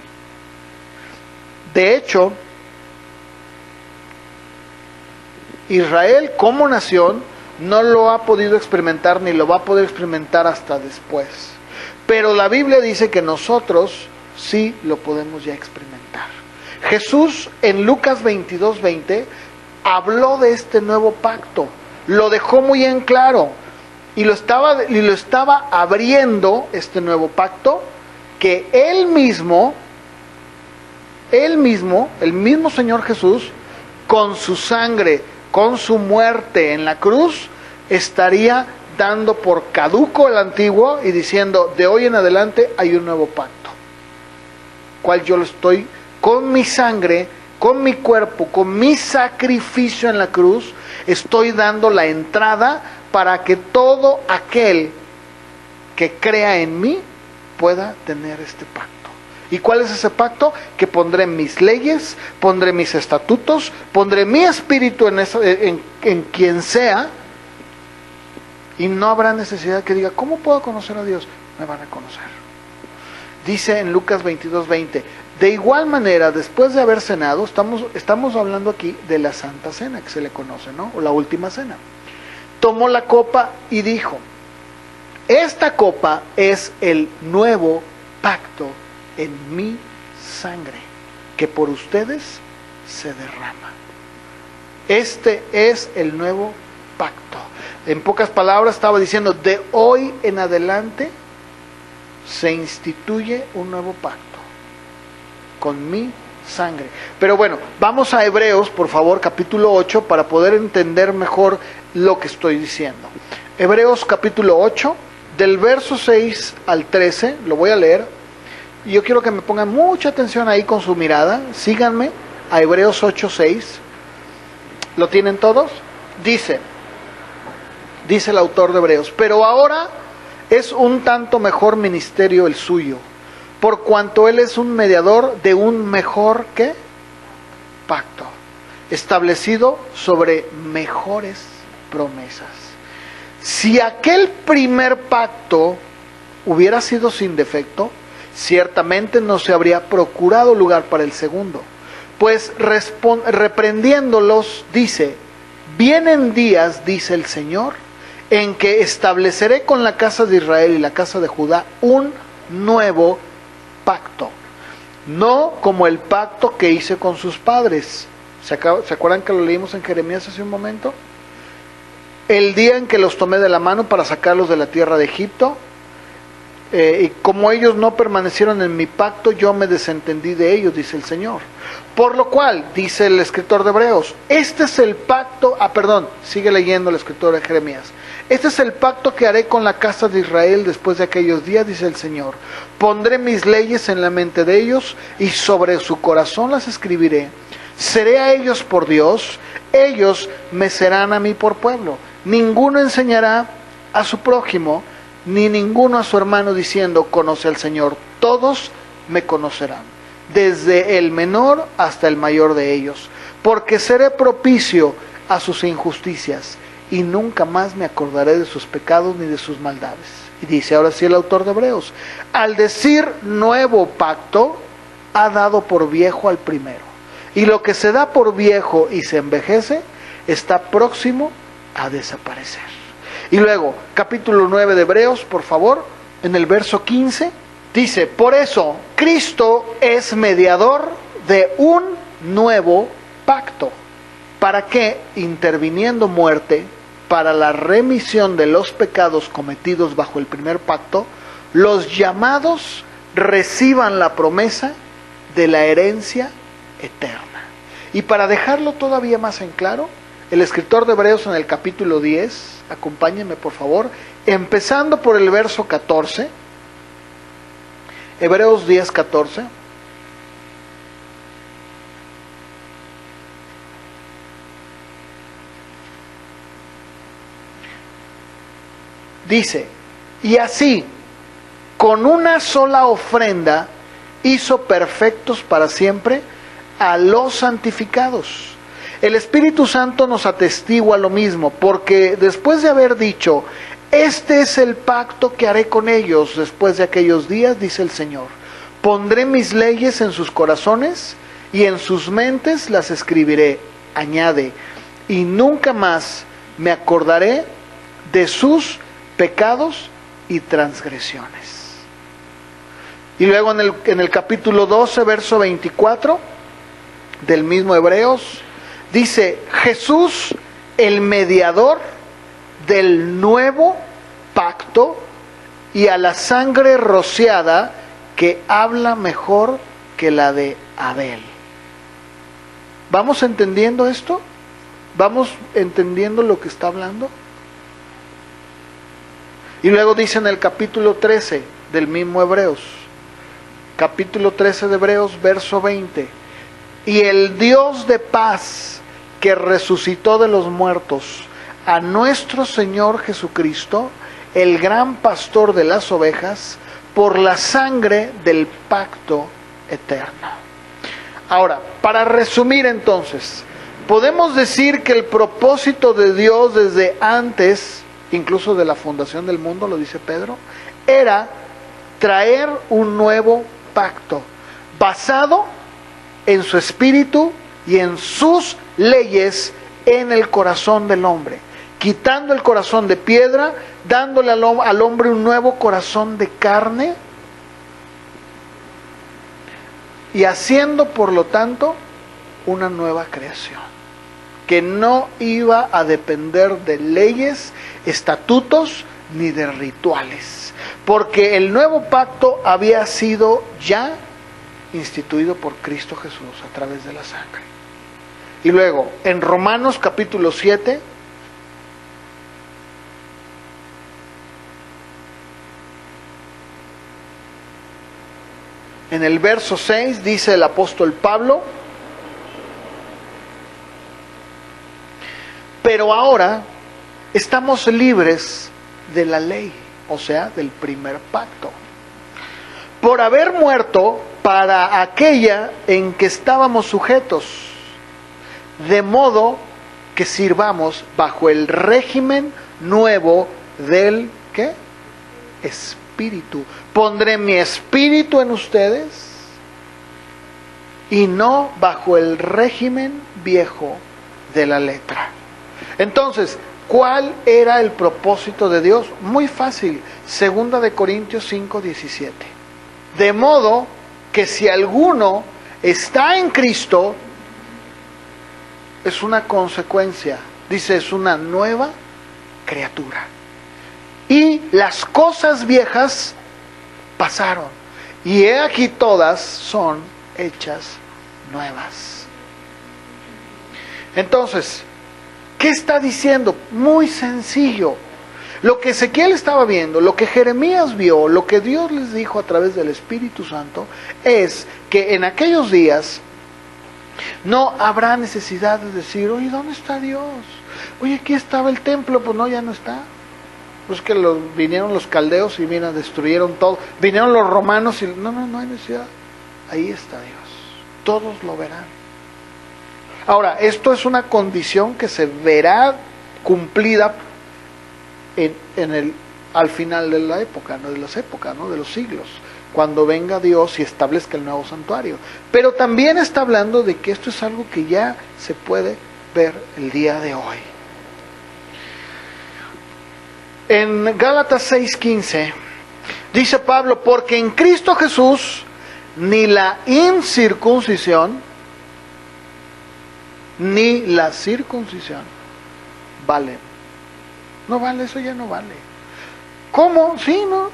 De hecho, Israel como nación no lo ha podido experimentar ni lo va a poder experimentar hasta después. Pero la Biblia dice que nosotros sí lo podemos ya experimentar. Jesús en Lucas 22:20 habló de este nuevo pacto. Lo dejó muy en claro y lo estaba abriendo este nuevo pacto que el mismo Señor Jesús, con su sangre, con su muerte en la cruz, estaría dando por caduco el antiguo y diciendo, de hoy en adelante hay un nuevo pacto, cual yo lo estoy con mi sangre, con mi cuerpo, con mi sacrificio en la cruz, Estoy dando la entrada para que todo aquel que crea en mí pueda tener este pacto. ¿Y cuál es ese pacto? Que pondré mis leyes, pondré mis estatutos, pondré mi espíritu en quien sea, y no habrá necesidad que diga, ¿cómo puedo conocer a Dios? Me van a conocer. Dice en Lucas 22:20, de igual manera, después de haber cenado, estamos hablando aquí de la Santa Cena, que se le conoce, ¿no? O la última cena. Tomó la copa y dijo, esta copa es el nuevo pacto en mi sangre, que por ustedes se derrama. Este es el nuevo pacto. En pocas palabras estaba diciendo, de hoy en adelante se instituye un nuevo pacto con mi sangre. Pero bueno, vamos a Hebreos, por favor, capítulo 8, para poder entender mejor lo que estoy diciendo. Hebreos capítulo 8, del verso 6 al 13, lo voy a leer. Y yo quiero que me pongan mucha atención ahí con su mirada. Síganme a Hebreos 8:6. ¿Lo tienen todos? Dice el autor de Hebreos, pero ahora es un tanto mejor ministerio el suyo, por cuanto él es un mediador de un mejor ¿qué? Pacto, establecido sobre mejores promesas. Si aquel primer pacto hubiera sido sin defecto, ciertamente no se habría procurado lugar para el segundo, pues reprendiéndolos dice, vienen días, dice el Señor, en que estableceré con la casa de Israel y la casa de Judá un nuevo pacto, no como el pacto que hice con sus padres. ¿Se acuerdan que lo leímos en Jeremías hace un momento? El día en que los tomé de la mano para sacarlos de la tierra de Egipto, y como ellos no permanecieron en mi pacto, yo me desentendí de ellos, dice el Señor. Por lo cual, dice el escritor de Hebreos, este es el pacto, sigue leyendo el escritor de Jeremías. Este es el pacto que haré con la casa de Israel después de aquellos días, dice el Señor. Pondré mis leyes en la mente de ellos y sobre su corazón las escribiré. Seré a ellos por Dios, ellos me serán a mí por pueblo. Ninguno enseñará a su prójimo, ni ninguno a su hermano diciendo, conoce al Señor. Todos me conocerán, desde el menor hasta el mayor de ellos, porque seré propicio a sus injusticias, y nunca más me acordaré de sus pecados ni de sus maldades. Y dice ahora sí el autor de Hebreos, al decir nuevo pacto, ha dado por viejo al primero, y lo que se da por viejo y se envejece, está próximo a desaparecer. Y luego, capítulo 9 de Hebreos, por favor, en el verso 15, dice, por eso, Cristo es mediador de un nuevo pacto, para que, interviniendo muerte, para la remisión de los pecados cometidos bajo el primer pacto, los llamados reciban la promesa de la herencia eterna. Y para dejarlo todavía más en claro, el escritor de Hebreos en el capítulo 10, acompáñenme por favor, empezando por el verso 14, Hebreos 10, 14. Dice, y así, con una sola ofrenda, hizo perfectos para siempre a los santificados. El Espíritu Santo nos atestigua lo mismo, porque después de haber dicho, este es el pacto que haré con ellos después de aquellos días, dice el Señor, pondré mis leyes en sus corazones y en sus mentes las escribiré, añade, y nunca más me acordaré de sus pecados y transgresiones. Y luego en el capítulo 12, verso 24 del mismo Hebreos, dice, Jesús, el mediador del nuevo pacto, y a la sangre rociada que habla mejor que la de Abel. ¿Vamos entendiendo esto? ¿Vamos entendiendo lo que está hablando? Y luego dice en el capítulo 13 del mismo Hebreos, capítulo 13 de Hebreos, verso 20, y el Dios de paz, que resucitó de los muertos a nuestro Señor Jesucristo, el gran pastor de las ovejas, por la sangre del pacto eterno. Ahora, para resumir entonces, podemos decir que el propósito de Dios desde antes, incluso de la fundación del mundo, lo dice Pedro, era traer un nuevo pacto basado en su espíritu y en sus leyes en el corazón del hombre, quitando el corazón de piedra, dándole al hombre un nuevo corazón de carne y haciendo por lo tanto una nueva creación que no iba a depender de leyes, estatutos ni de rituales, porque el nuevo pacto había sido ya instituido por Cristo Jesús a través de la sangre. Y luego en Romanos capítulo 7 en el verso 6 dice el apóstol Pablo: pero ahora estamos libres de la ley, o sea, del primer pacto, por haber muerto para aquella en que estábamos sujetos, de modo que sirvamos bajo el régimen nuevo del ¿qué? Espíritu. Pondré mi espíritu en ustedes y no bajo el régimen viejo de la letra. Entonces, ¿cuál era el propósito de Dios? Muy fácil, 2 de Corintios 5:17. De modo que si alguno está en Cristo, es una consecuencia, dice, es una nueva criatura. Y las cosas viejas pasaron, y he aquí todas son hechas nuevas. Entonces, ¿qué está diciendo? Muy sencillo. Lo que Ezequiel estaba viendo, lo que Jeremías vio, lo que Dios les dijo a través del Espíritu Santo, es que en aquellos días no habrá necesidad de decir, oye, ¿dónde está Dios? Oye, aquí estaba el templo, pues no, ya no está. Pues que vinieron los caldeos y mira, destruyeron todo. Vinieron los romanos y no hay necesidad. Ahí está Dios. Todos lo verán. Ahora, esto es una condición que se verá cumplida al final de la época, no de las épocas, ¿no? De los siglos, cuando venga Dios y establezca el nuevo santuario. Pero también está hablando de que esto es algo que ya se puede ver el día de hoy. En Gálatas 6:15 dice Pablo: porque en Cristo Jesús ni la incircuncisión ni la circuncisión valen. No vale, eso ya no vale. ¿Cómo? Sí, no.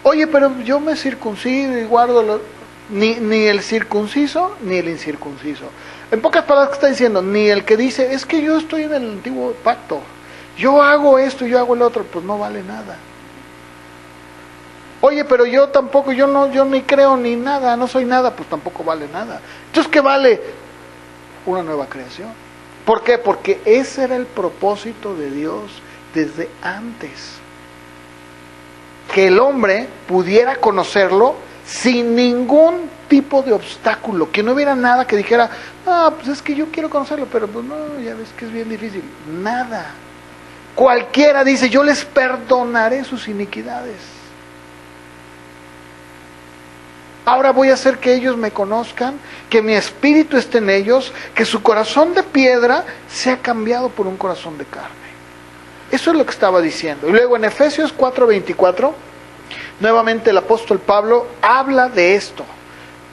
Oye, pero yo me circuncido y guardo ni el circunciso ni el incircunciso. En pocas palabras, ¿qué está diciendo? Ni el que dice, es que yo estoy en el antiguo pacto, yo hago esto, yo hago el otro, pues no vale nada. Oye, pero yo tampoco, yo ni creo ni nada, no soy nada, pues tampoco vale nada. Entonces, ¿qué vale? Una nueva creación. ¿Por qué? Porque ese era el propósito de Dios desde antes. Que el hombre pudiera conocerlo sin ningún tipo de obstáculo, que no hubiera nada que dijera, pues es que yo quiero conocerlo, pero pues no, ya ves que es bien difícil. Nada. Cualquiera dice, yo les perdonaré sus iniquidades. Ahora voy a hacer que ellos me conozcan, que mi espíritu esté en ellos, que su corazón de piedra sea cambiado por un corazón de carne. Eso es lo que estaba diciendo. Y luego en Efesios 4:24, nuevamente el apóstol Pablo habla de esto.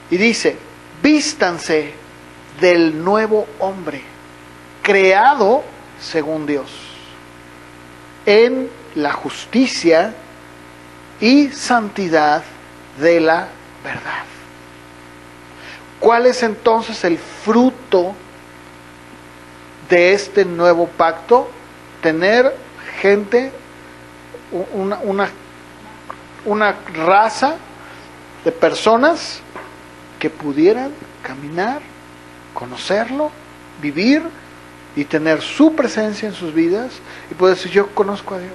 Y dice, vístanse del nuevo hombre, creado según Dios, en la justicia y santidad de la verdad. ¿Cuál es entonces el fruto de este nuevo pacto? Tener gente, una raza de personas que pudieran caminar, conocerlo, vivir y tener su presencia en sus vidas y poder decir, yo conozco a Dios.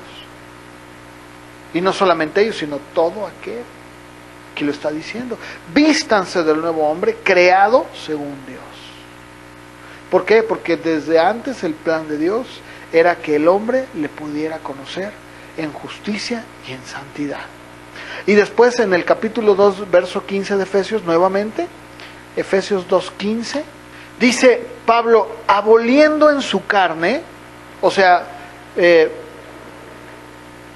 Y no solamente ellos, sino todo aquel que lo está diciendo. Vístanse del nuevo hombre creado según Dios. ¿Por qué? Porque desde antes el plan de Dios era que el hombre le pudiera conocer en justicia y en santidad. Y después en el capítulo 2, verso 15 de Efesios, nuevamente, Efesios 2:15, dice Pablo, aboliendo en su carne, o sea,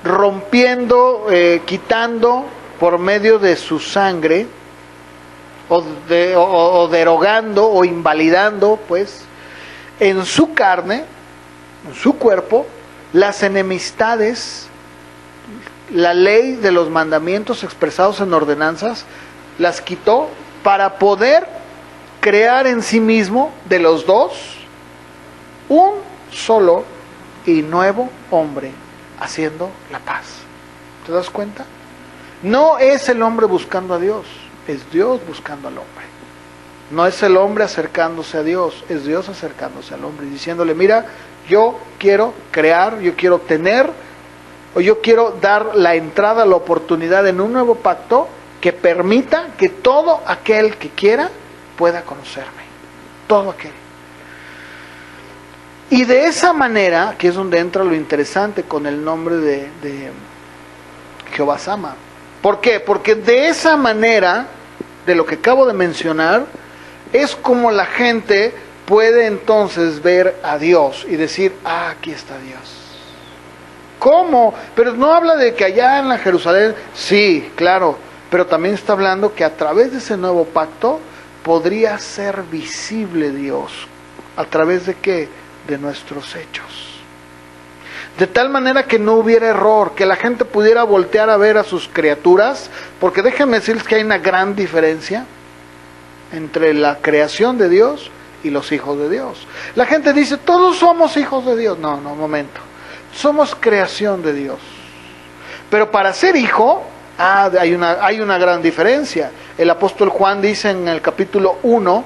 rompiendo, quitando por medio de su sangre, o derogando o invalidando, pues, en su carne, en su cuerpo, las enemistades, la ley de los mandamientos expresados en ordenanzas, las quitó para poder crear en sí mismo de los dos un solo y nuevo hombre, haciendo la paz. ¿Te das cuenta? No es el hombre buscando a Dios, es Dios buscando al hombre. No es el hombre acercándose a Dios, es Dios acercándose al hombre y diciéndole, mira, yo quiero crear, yo quiero tener, o yo quiero dar la entrada, la oportunidad en un nuevo pacto que permita que todo aquel que quiera pueda conocerme. Todo aquel. Y de esa manera, que es donde entra lo interesante con el nombre de Jehová Sama. ¿Por qué? Porque de esa manera, de lo que acabo de mencionar, es como la gente puede entonces ver a Dios y decir, aquí está Dios. ¿Cómo? Pero no habla de que allá en la Jerusalén, sí, claro, pero también está hablando que a través de ese nuevo pacto podría ser visible Dios. ¿A través de qué? De nuestros hechos. De tal manera que no hubiera error, que la gente pudiera voltear a ver a sus criaturas, porque déjenme decirles que hay una gran diferencia entre la creación de Dios y los hijos de Dios. La gente dice, todos somos hijos de Dios. No, un momento. Somos creación de Dios. Pero para ser hijo, hay una gran diferencia. El apóstol Juan dice en el capítulo 1,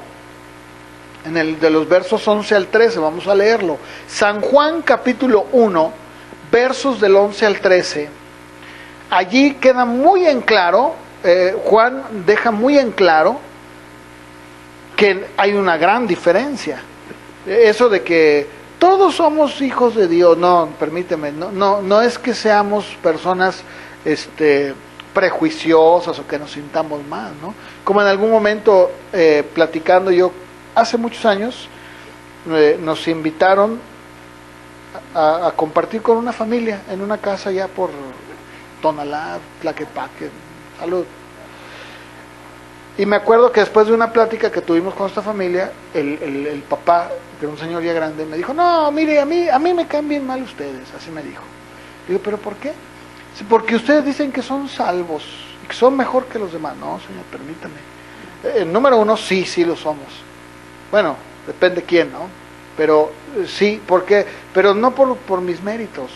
de los versos 11 al 13, vamos a leerlo. San Juan capítulo 1, versos del 11 al 13. Allí queda muy en claro, Juan deja muy en claro que hay una gran diferencia. Eso de que todos somos hijos de Dios, no, permíteme, no es que seamos personas prejuiciosas o que nos sintamos mal, ¿no? Como en algún momento platicando yo, hace muchos años, nos invitaron a compartir con una familia en una casa allá por Tonalá, Tlaquepaque, salud. Y me acuerdo que después de una plática que tuvimos con esta familia, el papá, que era un señor ya grande, me dijo, no, mire, a mí me caen bien mal ustedes, así me dijo. Digo, ¿pero por qué? Sí, porque ustedes dicen que son salvos y que son mejor que los demás. No, señor, permítame. Número uno, sí lo somos. Bueno, depende quién, ¿no? Pero sí, ¿por qué? Pero no por mis méritos.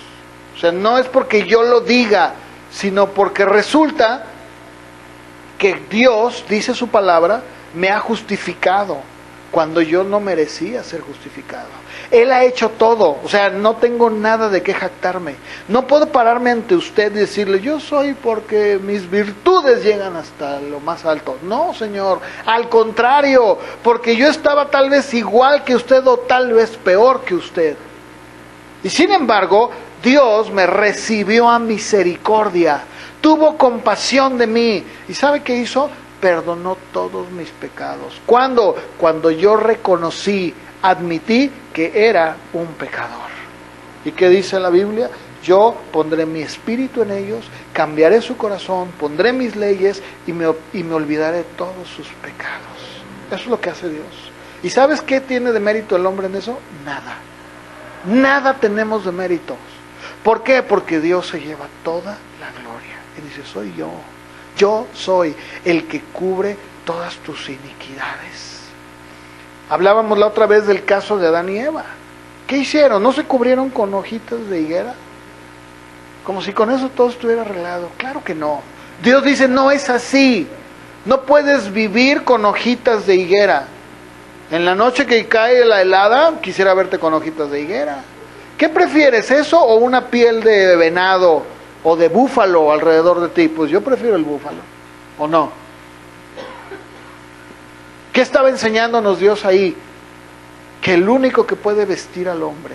O sea, no es porque yo lo diga, sino porque resulta que Dios, dice su palabra, me ha justificado cuando yo no merecía ser justificado. Él ha hecho todo, o sea, no tengo nada de qué jactarme. No puedo pararme ante usted y decirle, yo soy porque mis virtudes llegan hasta lo más alto. No, Señor, al contrario, porque yo estaba tal vez igual que usted o tal vez peor que usted. Y sin embargo, Dios me recibió a misericordia, tuvo compasión de mí. ¿Y sabe qué hizo? Perdonó todos mis pecados. ¿Cuándo? Cuando yo reconocí, admití que era un pecador. ¿Y qué dice la Biblia? Yo pondré mi espíritu en ellos, cambiaré su corazón, pondré mis leyes y me olvidaré todos sus pecados. Eso es lo que hace Dios. ¿Y sabes qué tiene de mérito el hombre en eso? Nada. Nada tenemos de méritos. ¿Por qué? Porque Dios se lleva toda la gloria. Y dice, soy yo. Yo soy el que cubre todas tus iniquidades. Hablábamos la otra vez del caso de Adán y Eva. ¿Qué hicieron? ¿No se cubrieron con hojitas de higuera? Como si con eso todo estuviera arreglado. Claro que no. Dios dice, no es así. No puedes vivir con hojitas de higuera. En la noche que cae la helada, quisiera verte con hojitas de higuera. ¿Qué prefieres, eso o una piel de venado o de búfalo alrededor de ti? Pues yo prefiero el búfalo, ¿o no? ¿Qué estaba enseñándonos Dios ahí? Que el único que puede vestir al hombre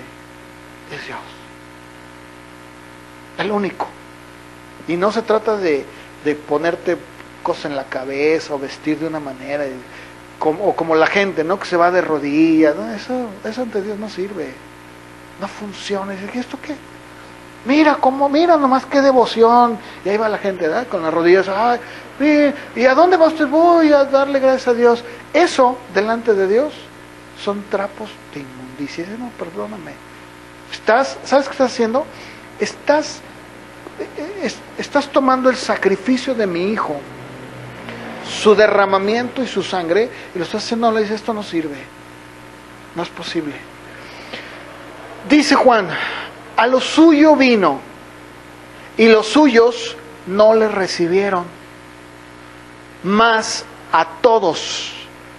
es Dios. El único. Y no se trata de ponerte cosas en la cabeza o vestir de una manera, o como la gente, ¿no? Que se va de rodillas. No, eso ante Dios no sirve. No funciona. Dice, ¿esto qué? Mira nomás qué devoción. Y ahí va la gente, ¿verdad? Con las rodillas. Ay, ¿y a dónde vas? Voy a darle gracias a Dios. Eso, delante de Dios, son trapos de inmundicia. Dice, no, perdóname. ¿Sabes qué estás haciendo? Estás tomando el sacrificio de mi hijo, su derramamiento y su sangre, y lo estás haciendo, le dice, esto no sirve. No es posible. Dice Juan, a lo suyo vino, y los suyos no le recibieron, mas a todos.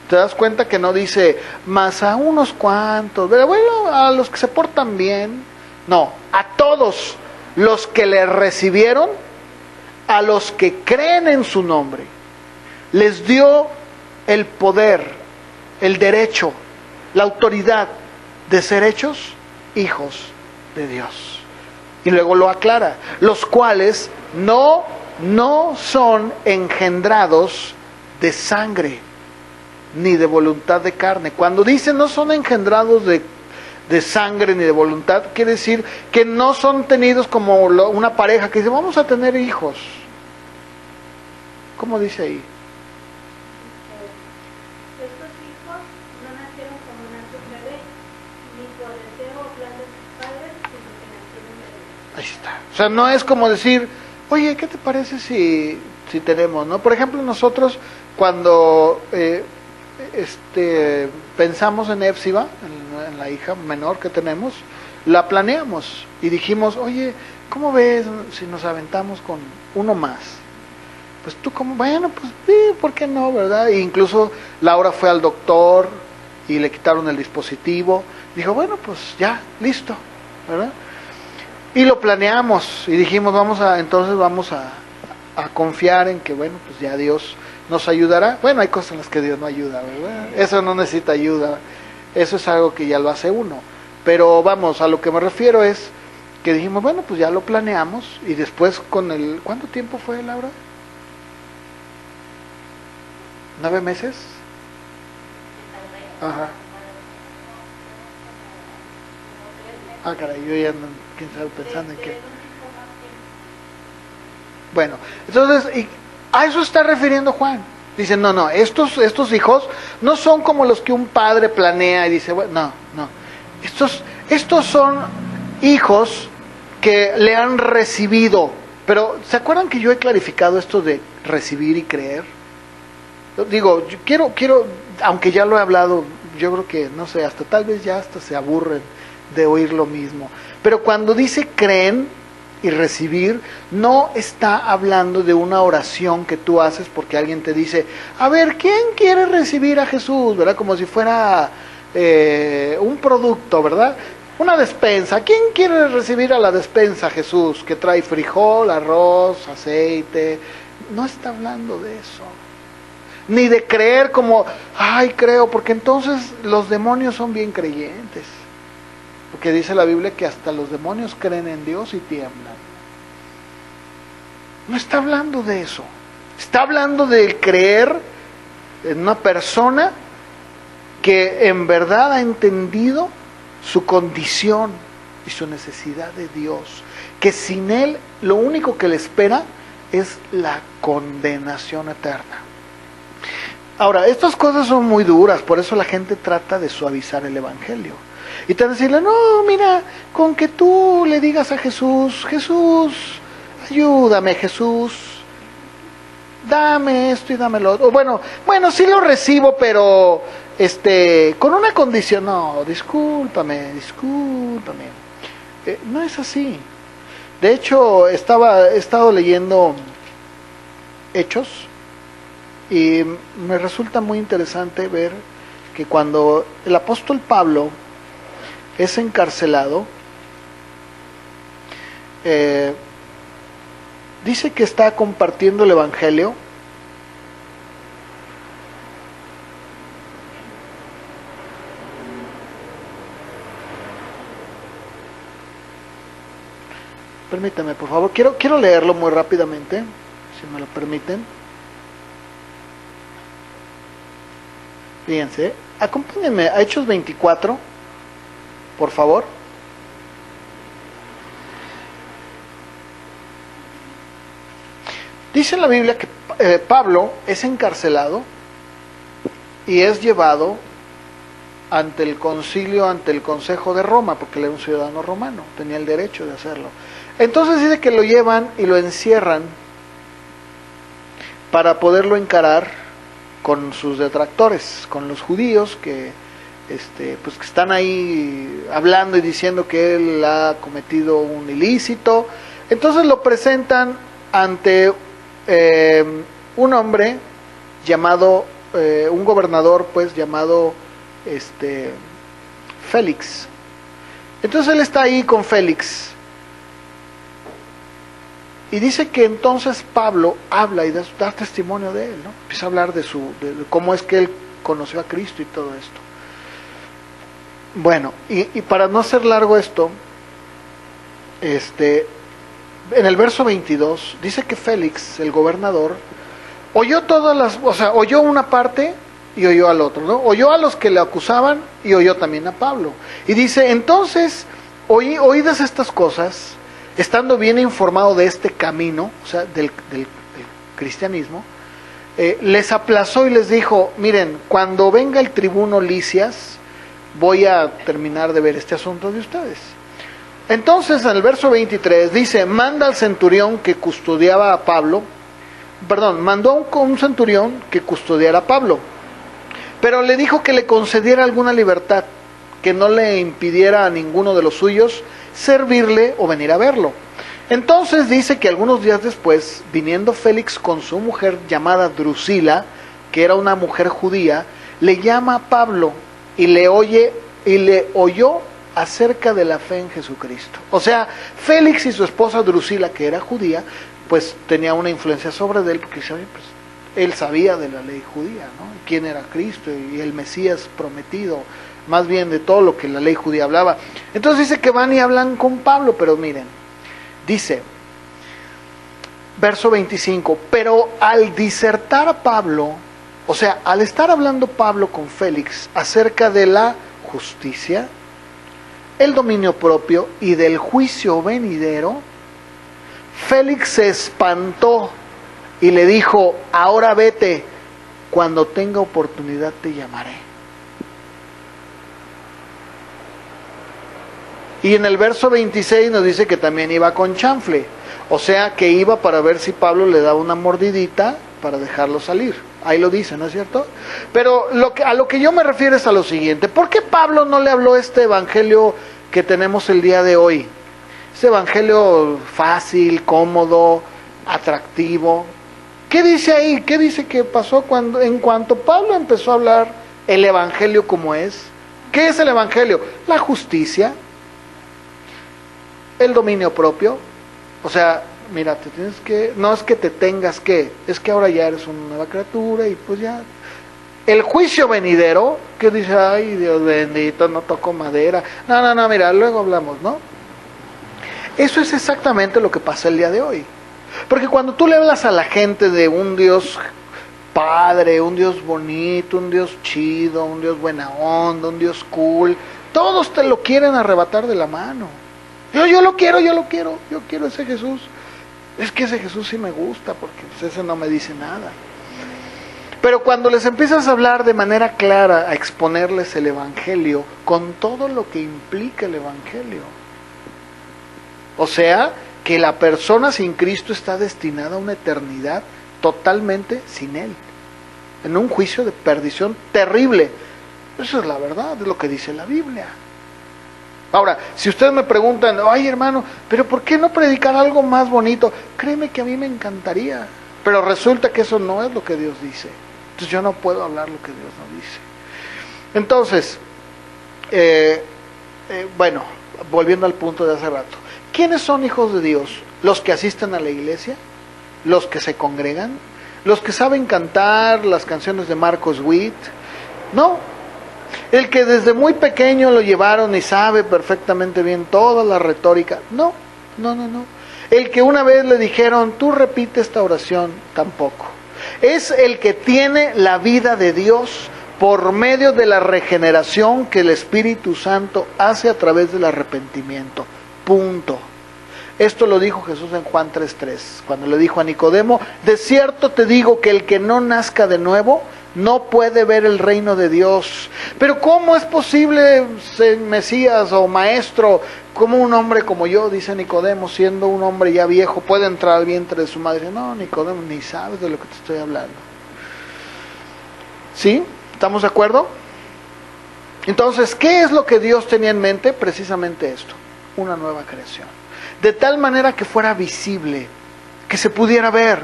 ¿Te das cuenta que no dice, más a unos cuantos? Pero bueno, a los que se portan bien. No, a todos los que le recibieron, a los que creen en su nombre, les dio el poder, el derecho, la autoridad de ser hechos hijos de Dios. Y luego lo aclara, los cuales no son engendrados de sangre, ni de voluntad de carne. Cuando dice no son engendrados de sangre ni de voluntad, quiere decir que no son tenidos como una pareja que dice vamos a tener hijos. ¿Cómo dice ahí? Estos hijos no nacieron como nace un bebé, ni por deseo o plan de sus padres, sino que nacieron de Dios. Ahí está. O sea, no es como decir, oye, ¿qué te parece si tenemos, ¿no? Por ejemplo, nosotros cuando pensamos en Epsiba, en la hija menor que tenemos, la planeamos y dijimos, oye, ¿cómo ves si nos aventamos con uno más? Pues tú como, bueno, pues sí, ¿por qué no, verdad? E incluso Laura fue al doctor y le quitaron el dispositivo. Dijo, bueno, pues ya, listo, ¿verdad? Y lo planeamos y dijimos, vamos a confiar en que, bueno, pues ya Dios nos ayudará. Bueno, hay cosas en las que Dios no ayuda, ¿verdad? Eso no necesita ayuda. Eso es algo que ya lo hace uno. Pero vamos, a lo que me refiero es que dijimos, bueno, pues ya lo planeamos y después ¿cuánto tiempo fue, Laura? 9 meses. Ajá. Ah, caray, yo ya no, quién sabe, pensando en qué. Bueno, entonces, a eso está refiriendo Juan. Dice, no, estos hijos no son como los que un padre planea y dice, bueno, no. Estos son hijos que le han recibido. Pero, ¿se acuerdan que yo he clarificado esto de recibir y creer? Digo, yo quiero, aunque ya lo he hablado, yo creo que, no sé, tal vez ya hasta se aburren de oír lo mismo. Pero cuando dice creen y recibir, no está hablando de una oración que tú haces porque alguien te dice, a ver, ¿quién quiere recibir a Jesús? ¿Verdad? Como si fuera un producto, ¿verdad? Una despensa. ¿Quién quiere recibir a la despensa Jesús? Que trae frijol, arroz, aceite. No está hablando de eso. Ni de creer como, ay, creo, porque entonces los demonios son bien creyentes. Porque dice la Biblia que hasta los demonios creen en Dios y tiemblan. No está hablando de eso. Está hablando de creer en una persona que en verdad ha entendido su condición y su necesidad de Dios. Que sin Él lo único que le espera es la condenación eterna. Ahora, estas cosas son muy duras, por eso la gente trata de suavizar el Evangelio. Y te van a decirle, no, mira, con que tú le digas a Jesús, ayúdame Jesús, dame esto y dame lo otro. Bueno, sí lo recibo, pero con una condición, no, discúlpame. No es así. De hecho, he estado leyendo Hechos y me resulta muy interesante ver que cuando el apóstol Pablo es encarcelado, dice que está compartiendo el evangelio. Permítame, por favor, quiero leerlo muy rápidamente, si me lo permiten. Fíjense, acompáñenme a Hechos 24, por favor. Dice en la Biblia que Pablo es encarcelado y es llevado ante el concilio, ante el Consejo de Roma, porque él era un ciudadano romano, tenía el derecho de hacerlo. Entonces dice que lo llevan y lo encierran para poderlo encarar con sus detractores, con los judíos que pues que están ahí hablando y diciendo que él ha cometido un ilícito. Entonces lo presentan ante un hombre llamado, un gobernador pues llamado Félix. Entonces él está ahí con Félix. Y dice que entonces Pablo habla y da testimonio de él, ¿no? Empieza a hablar de cómo es que él conoció a Cristo y todo esto. Bueno, y para no hacer largo esto, en el verso 22 dice que Félix, el gobernador, oyó oyó una parte y oyó al otro, ¿no? Oyó a los que le acusaban y oyó también a Pablo. Y dice, entonces, oídas estas cosas, estando bien informado de este camino, o sea, del cristianismo, les aplazó y les dijo, miren, cuando venga el tribuno Lisias, voy a terminar de ver este asunto de ustedes. Entonces, en el verso 23 dice, manda al centurión que custodiaba a Pablo, mandó a un centurión que custodiara a Pablo, pero le dijo que le concediera alguna libertad, que no le impidiera a ninguno de los suyos servirle o venir a verlo. Entonces dice que algunos días después, viniendo Félix con su mujer llamada Drusila, que era una mujer judía, le llama a Pablo y le oyó acerca de la fe en Jesucristo. O sea, Félix y su esposa Drusila, que era judía, pues tenía una influencia sobre él, porque pues, él sabía de la ley judía, ¿no? Quién era Cristo y el Mesías prometido, más bien de todo lo que la ley judía hablaba. Entonces dice que van y hablan con Pablo, pero miren, dice, verso 25, pero al disertar a Pablo, o sea, al estar hablando Pablo con Félix acerca de la justicia, el dominio propio y del juicio venidero, Félix se espantó y le dijo, ahora vete, cuando tenga oportunidad te llamaré. Y en el verso 26 nos dice que también iba con chanfle, o sea que iba para ver si Pablo le daba una mordidita para dejarlo salir. Ahí lo dice, ¿no es cierto? Pero a lo que yo me refiero es a lo siguiente. ¿Por qué Pablo no le habló este evangelio que tenemos el día de hoy? Este evangelio fácil, cómodo, atractivo. ¿Qué dice ahí? ¿Qué dice que pasó en cuanto Pablo empezó a hablar el evangelio como es? ¿Qué es el evangelio? La justicia, el dominio propio. O sea, mira, no es que te tengas que, es que ahora ya eres una nueva criatura y pues ya. El juicio venidero, que dice, ay Dios bendito, no toco madera. No, mira, luego hablamos, ¿no? Eso es exactamente lo que pasa el día de hoy. Porque cuando tú le hablas a la gente de un Dios padre, un Dios bonito, un Dios chido, un Dios buena onda, un Dios cool, todos te lo quieren arrebatar de la mano. Yo lo quiero, yo quiero ese Jesús. Es que ese Jesús sí me gusta, porque pues ese no me dice nada. Pero cuando les empiezas a hablar de manera clara, a exponerles el Evangelio, con todo lo que implica el Evangelio, o sea, que la persona sin Cristo está destinada a una eternidad totalmente sin Él, en un juicio de perdición terrible. Eso es la verdad, es lo que dice la Biblia. Ahora, si ustedes me preguntan, ay hermano, pero ¿por qué no predicar algo más bonito? Créeme que a mí me encantaría, pero resulta que eso no es lo que Dios dice. Entonces yo no puedo hablar lo que Dios no dice. Entonces, bueno, volviendo al punto de hace rato, ¿quiénes son hijos de Dios? ¿Los que asisten a la iglesia? ¿Los que se congregan? ¿Los que saben cantar las canciones de Marcos Witt? No. ¿El que desde muy pequeño lo llevaron y sabe perfectamente bien toda la retórica? No, no, no, no. El que una vez le dijeron, tú repite esta oración, tampoco. Es el que tiene la vida de Dios por medio de la regeneración que el Espíritu Santo hace a través del arrepentimiento. Punto. Esto lo dijo Jesús en Juan 3:3, cuando le dijo a Nicodemo, de cierto te digo que el que no nazca de nuevo no puede ver el reino de Dios. Pero ¿cómo es posible, Mesías o Maestro, cómo un hombre como yo, dice Nicodemo, siendo un hombre ya viejo, puede entrar al vientre de su madre? No, Nicodemo, ni sabes de lo que te estoy hablando. ¿Sí? ¿Estamos de acuerdo? Entonces, ¿qué es lo que Dios tenía en mente? Precisamente esto, una nueva creación. De tal manera que fuera visible, que se pudiera ver,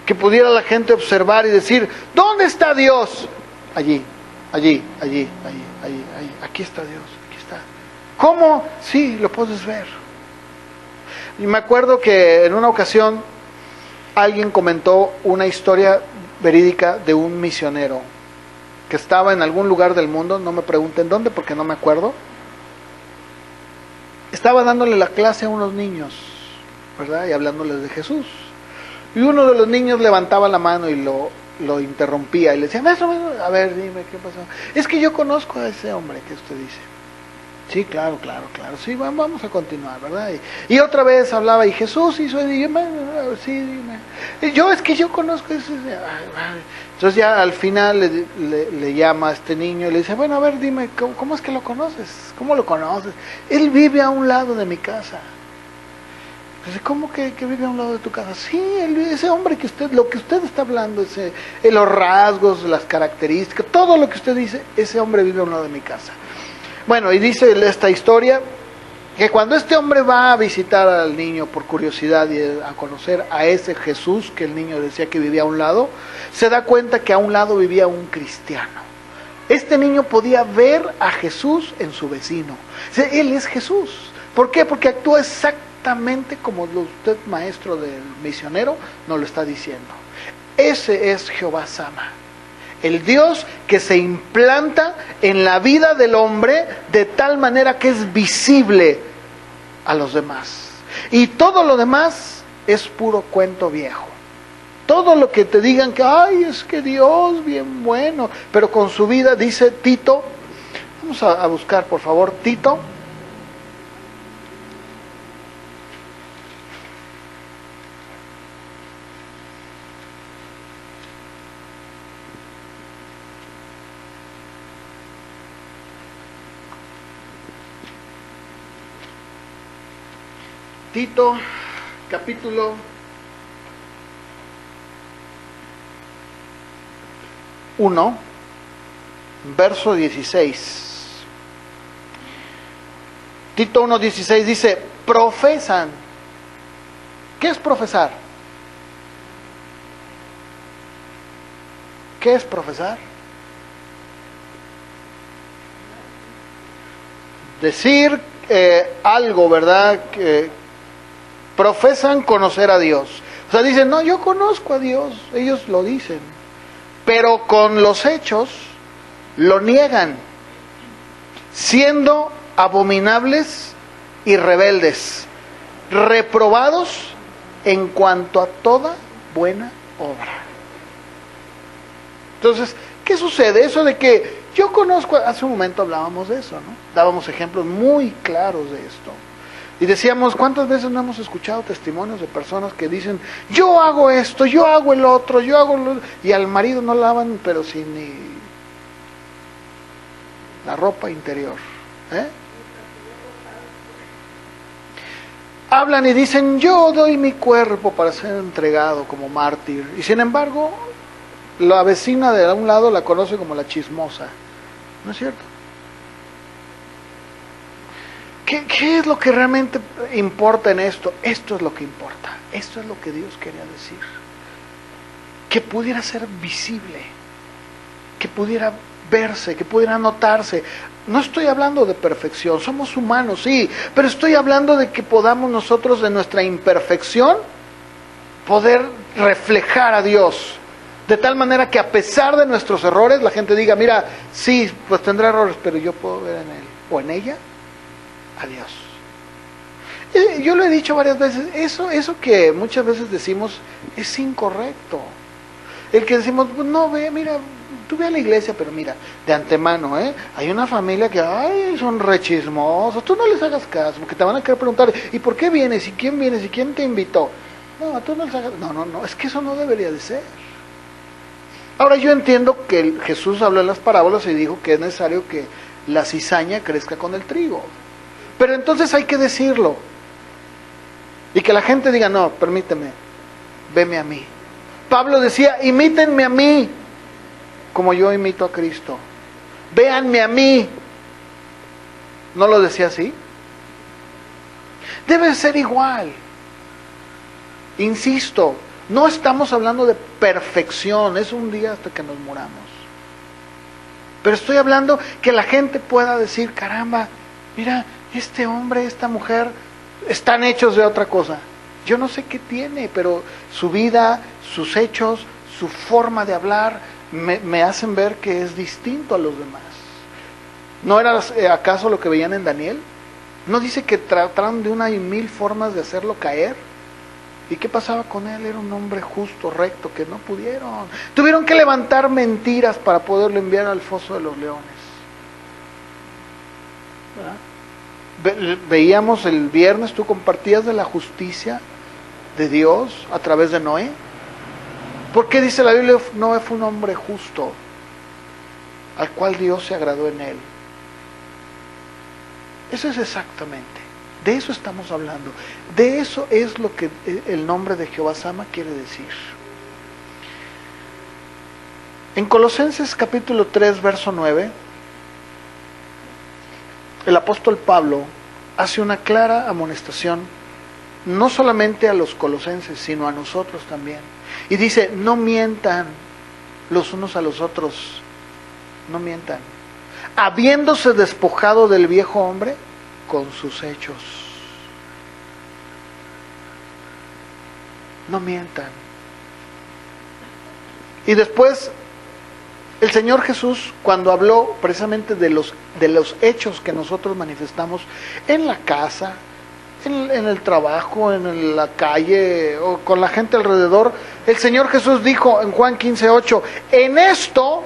que pudiera la gente observar y decir, ¿dónde está Dios? Allí, allí, allí, allí, allí, allí. Aquí está Dios, aquí está. ¿Cómo? Sí, lo puedes ver. Y me acuerdo que en una ocasión alguien comentó una historia verídica de un misionero que estaba en algún lugar del mundo, no me pregunten dónde porque no me acuerdo. Estaba dándole la clase a unos niños, ¿verdad? Y hablándoles de Jesús. Y uno de los niños levantaba la mano y lo interrumpía y le decía, maestro, a ver, dime, ¿qué pasó? Es que yo conozco a ese hombre que usted dice. Sí, claro, claro, claro, sí, vamos a continuar, ¿verdad? Y otra vez hablaba, y Jesús hizo, y dime, sí, dime. Y yo, es que yo conozco a ese... Entonces ya al final le llama a este niño y le dice, bueno, a ver, dime, ¿cómo es que lo conoces? ¿Cómo lo conoces? Él vive a un lado de mi casa. Entonces, ¿cómo que vive a un lado de tu casa? Sí, ese hombre que lo que usted está hablando, los rasgos, las características, todo lo que usted dice, ese hombre vive a un lado de mi casa. Bueno, y dice esta historia que cuando este hombre va a visitar al niño por curiosidad y a conocer a ese Jesús que el niño decía que vivía a un lado, se da cuenta que a un lado vivía un cristiano. Este niño podía ver a Jesús en su vecino. Él es Jesús. ¿Por qué? Porque actúa exactamente como usted, maestro del misionero, nos lo está diciendo. Ese es Jehová Sama. El Dios que se implanta en la vida del hombre de tal manera que es visible a los demás. Y todo lo demás es puro cuento viejo. Todo lo que te digan que, ay, es que Dios, bien bueno, pero con su vida, dice Tito, vamos a buscar por favor Tito. Tito, capítulo 1, verso 16. Tito 1:16 dice, profesan. ¿Qué es profesar? ¿Qué es profesar? Decir algo, ¿verdad? Profesan conocer a Dios. O sea, dicen, no, yo conozco a Dios. Ellos lo dicen. Pero con los hechos lo niegan, siendo abominables y rebeldes, reprobados en cuanto a toda buena obra. Entonces, ¿qué sucede? Eso de que yo conozco, hace un momento hablábamos de eso, ¿no? Dábamos ejemplos muy claros de esto. Y decíamos, ¿cuántas veces no hemos escuchado testimonios de personas que dicen, yo hago esto, yo hago el otro, yo hago lo... y al marido no lavan, pero sin ni la ropa interior, ¿eh? Hablan y dicen, yo doy mi cuerpo para ser entregado como mártir. Y sin embargo, la vecina de un lado la conoce como la chismosa. ¿No es cierto? ¿Qué es lo que realmente importa en esto? Esto es lo que importa. Esto es lo que Dios quería decir. Que pudiera ser visible. Que pudiera verse, que pudiera notarse. No estoy hablando de perfección, somos humanos, sí, pero estoy hablando de que podamos nosotros de nuestra imperfección poder reflejar a Dios, de tal manera que a pesar de nuestros errores la gente diga, mira, sí, pues tendrá errores, pero yo puedo ver en él o en ella a Dios. Yo lo he dicho varias veces, eso que muchas veces decimos es incorrecto. El que decimos, pues no, ve, mira, tú ve a la iglesia, pero mira, de antemano, hay una familia que, ay, son re chismosos, tú no les hagas caso, porque te van a querer preguntar, ¿y por qué vienes? ¿Y quién vienes? ¿Y quién te invitó? No, tú no les hagas, no, es que eso no debería de ser. Ahora yo entiendo que Jesús habló en las parábolas y dijo que es necesario que la cizaña crezca con el trigo, pero entonces hay que decirlo, y que la gente diga, no, permíteme, veme a mí. Pablo decía, imítenme a mí, como yo imito a Cristo. Véanme a mí. ¿No lo decía así? Debe ser igual. Insisto, no estamos hablando de perfección, es un día hasta que nos muramos. Pero estoy hablando que la gente pueda decir, caramba, mira, este hombre, esta mujer, están hechos de otra cosa. Yo no sé qué tiene, pero su vida, sus hechos, su forma de hablar, me hacen ver que es distinto a los demás. ¿No era acaso lo que veían en Daniel? ¿No dice que trataron de una y mil formas de hacerlo caer? ¿Y qué pasaba con él? Era un hombre justo, recto, que no pudieron. Tuvieron que levantar mentiras para poderlo enviar al foso de los leones. ¿Verdad? Veíamos el viernes, tú compartías de la justicia de Dios a través de Noé. ¿Por qué dice la Biblia? Noé fue un hombre justo, al cual Dios se agradó en él. Eso es exactamente, de eso estamos hablando. De eso es lo que el nombre de Jehová Sama quiere decir. En Colosenses capítulo 3, verso 9, el apóstol Pablo hace una clara amonestación, no solamente a los colosenses, sino a nosotros también. Y dice, no mientan los unos a los otros, no mientan, habiéndose despojado del viejo hombre con sus hechos. No mientan. Y después, el Señor Jesús, cuando habló precisamente de los hechos que nosotros manifestamos en la casa, en el trabajo, en la calle o con la gente alrededor, el Señor Jesús dijo en Juan 15:8, en esto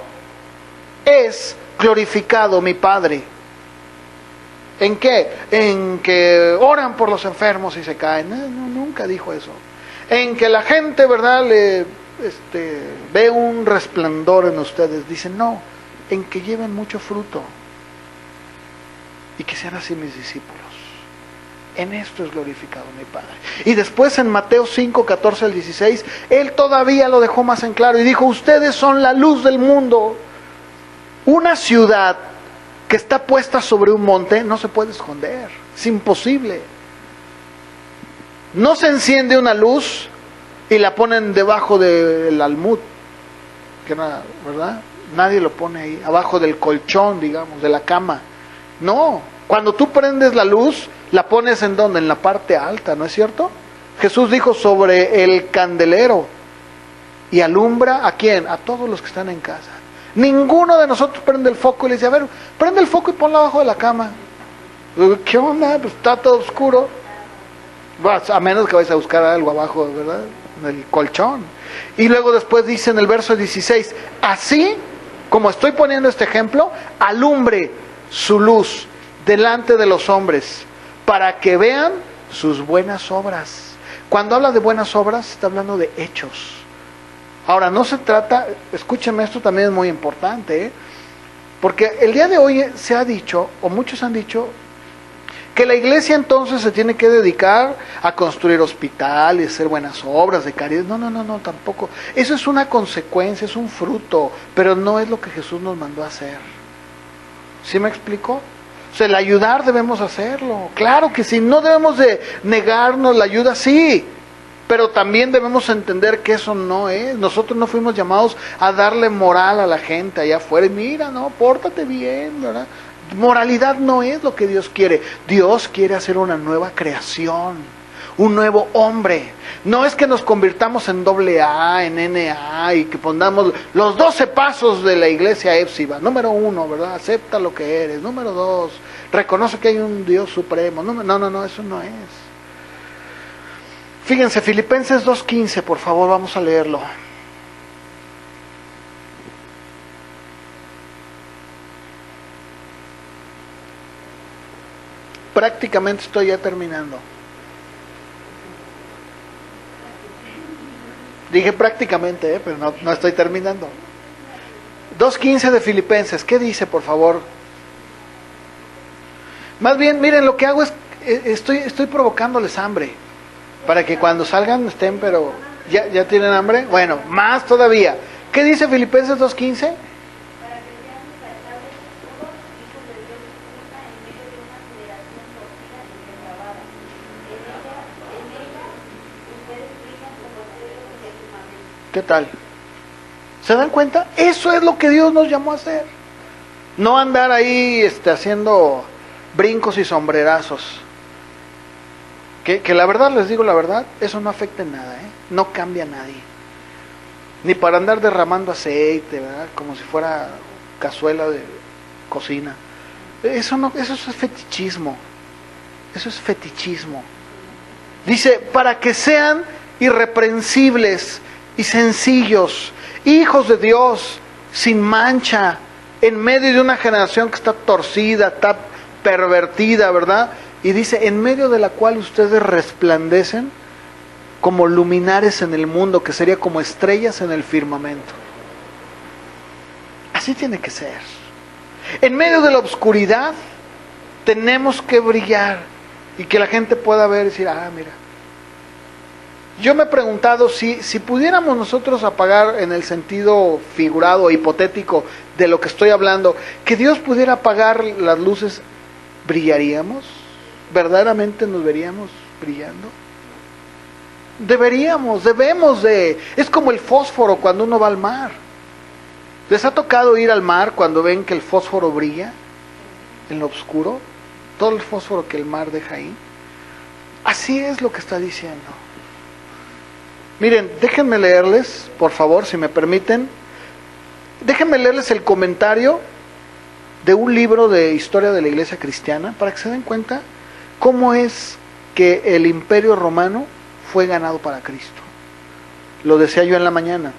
es glorificado mi Padre. ¿En qué? En que oran por los enfermos y se caen. No, nunca dijo eso. En que la gente, ¿verdad?, ve un resplandor en ustedes. Dicen, no, en que lleven mucho fruto y que sean así mis discípulos. En esto es glorificado mi Padre. Y después en Mateo 5, 14 al 16, Él todavía lo dejó más en claro y dijo, ustedes son la luz del mundo. Una ciudad que está puesta sobre un monte no se puede esconder, es imposible. No se enciende una luz y la ponen debajo del almud, que nada, ¿verdad? Nadie lo pone ahí, abajo del colchón, digamos, de la cama. No, cuando tú prendes la luz, la pones ¿en dónde? En la parte alta, ¿no es cierto? Jesús dijo sobre el candelero y alumbra ¿a quién? A todos los que están en casa. Ninguno de nosotros prende el foco y le dice, a ver, prende el foco y ponlo abajo de la cama. ¿Qué onda? Pues está todo oscuro. A menos que vayas a buscar algo abajo, ¿verdad? En el colchón. Y luego después dice en el verso 16, así como estoy poniendo este ejemplo, alumbre su luz delante de los hombres, para que vean sus buenas obras. Cuando habla de buenas obras, está hablando de hechos. Ahora, no se trata, escúcheme, esto también es muy importante, porque el día de hoy se ha dicho, o muchos han dicho, que la iglesia entonces se tiene que dedicar a construir hospitales, hacer buenas obras de caridad. No, tampoco. Eso es una consecuencia, es un fruto, pero no es lo que Jesús nos mandó a hacer. ¿Sí me explico? O sea, el ayudar debemos hacerlo, claro que sí, no debemos de negarnos la ayuda, sí, Pero también debemos entender que eso no es. Nosotros no fuimos llamados a darle moral a la gente allá afuera. Y mira, no, pórtate bien, ¿verdad? Moralidad no es lo que Dios quiere. Dios quiere hacer una nueva creación, un nuevo hombre. No es que nos convirtamos en AA, en NA y que pongamos los 12 pasos de la iglesia Épsiba. Número 1, ¿verdad? Acepta lo que eres. Número 2, reconoce que hay un Dios supremo. No, eso no es. Fíjense, Filipenses 2:15, por favor, vamos a leerlo. Prácticamente estoy ya terminando. Dije prácticamente, pero no estoy terminando. 2:15 de Filipenses, ¿qué dice, por favor? Más bien, miren, lo que hago es, estoy provocándoles hambre, para que cuando salgan estén, pero ¿ya tienen hambre? Bueno, más todavía. ¿Qué dice Filipenses 2:15? ¿Qué tal? ¿Se dan cuenta? Eso es lo que Dios nos llamó a hacer. No andar ahí haciendo brincos y sombrerazos. Que la verdad, les digo la verdad, eso no afecta en nada, no cambia a nadie. Ni para andar derramando aceite, ¿verdad? Como si fuera cazuela de cocina. Eso es fetichismo. Eso es fetichismo. Dice, para que sean irreprensibles y sencillos, hijos de Dios, sin mancha, en medio de una generación que está torcida, está pervertida, ¿verdad? Y dice, en medio de la cual ustedes resplandecen como luminares en el mundo, que sería como estrellas en el firmamento. Así tiene que ser. En medio de la oscuridad tenemos que brillar y que la gente pueda ver y decir, mira. Yo me he preguntado si pudiéramos nosotros apagar, en el sentido figurado, hipotético de lo que estoy hablando, que Dios pudiera apagar las luces, ¿brillaríamos? ¿Verdaderamente nos veríamos brillando? Debemos de... Es como el fósforo cuando uno va al mar. ¿Les ha tocado ir al mar cuando ven que el fósforo brilla en lo oscuro? Todo el fósforo que el mar deja ahí. Así es lo que está diciendo. Miren, déjenme leerles, por favor, si me permiten. Déjenme leerles el comentario de un libro de historia de la iglesia cristiana, para que se den cuenta cómo es que el imperio romano fue ganado para Cristo. Lo decía yo en la mañana.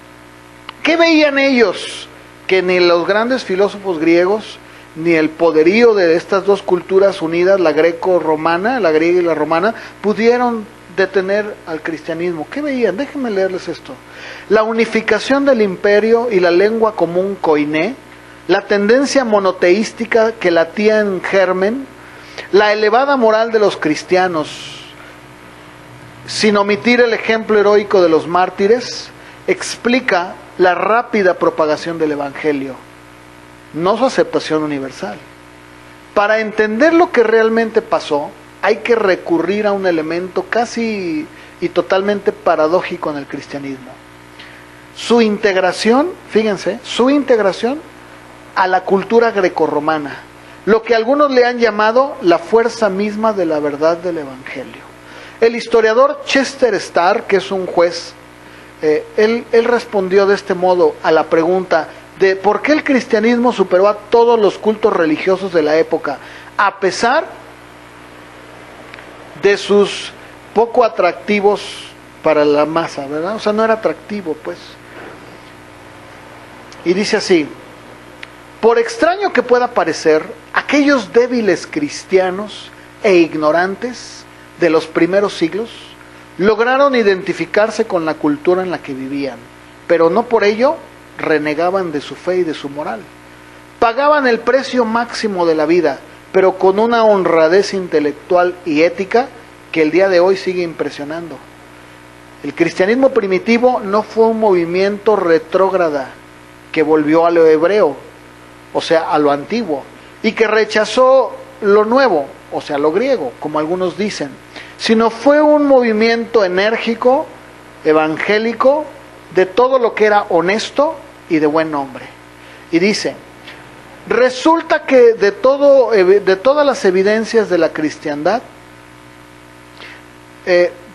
¿Qué veían ellos? Que ni los grandes filósofos griegos, ni el poderío de estas dos culturas unidas, la greco-romana, la griega y la romana, pudieron detener al cristianismo. ¿Qué veían? Déjenme leerles esto. La unificación del imperio y la lengua común koiné, la tendencia monoteística que latía en germen, la elevada moral de los cristianos, sin omitir el ejemplo heroico de los mártires, explica la rápida propagación del evangelio, no su aceptación universal. Para entender lo que realmente pasó, hay que recurrir a un elemento casi y totalmente paradójico en el cristianismo. Su integración, fíjense, su integración a la cultura grecorromana, lo que algunos le han llamado la fuerza misma de la verdad del evangelio. El historiador Chester Starr, que es un juez, él respondió de este modo a la pregunta de por qué el cristianismo superó a todos los cultos religiosos de la época, a pesar de sus poco atractivos para la masa, ¿verdad? O sea, no era atractivo, pues. Y dice así: por extraño que pueda parecer, aquellos débiles cristianos e ignorantes de los primeros siglos lograron identificarse con la cultura en la que vivían, pero no por ello renegaban de su fe y de su moral. Pagaban el precio máximo de la vida, pero con una honradez intelectual y ética que el día de hoy sigue impresionando. El cristianismo primitivo no fue un movimiento retrógrada que volvió a lo hebreo, o sea, a lo antiguo, y que rechazó lo nuevo, o sea, lo griego, como algunos dicen, sino fue un movimiento enérgico evangélico, de todo lo que era honesto y de buen nombre. Y dice, resulta que de todas las evidencias de la cristiandad,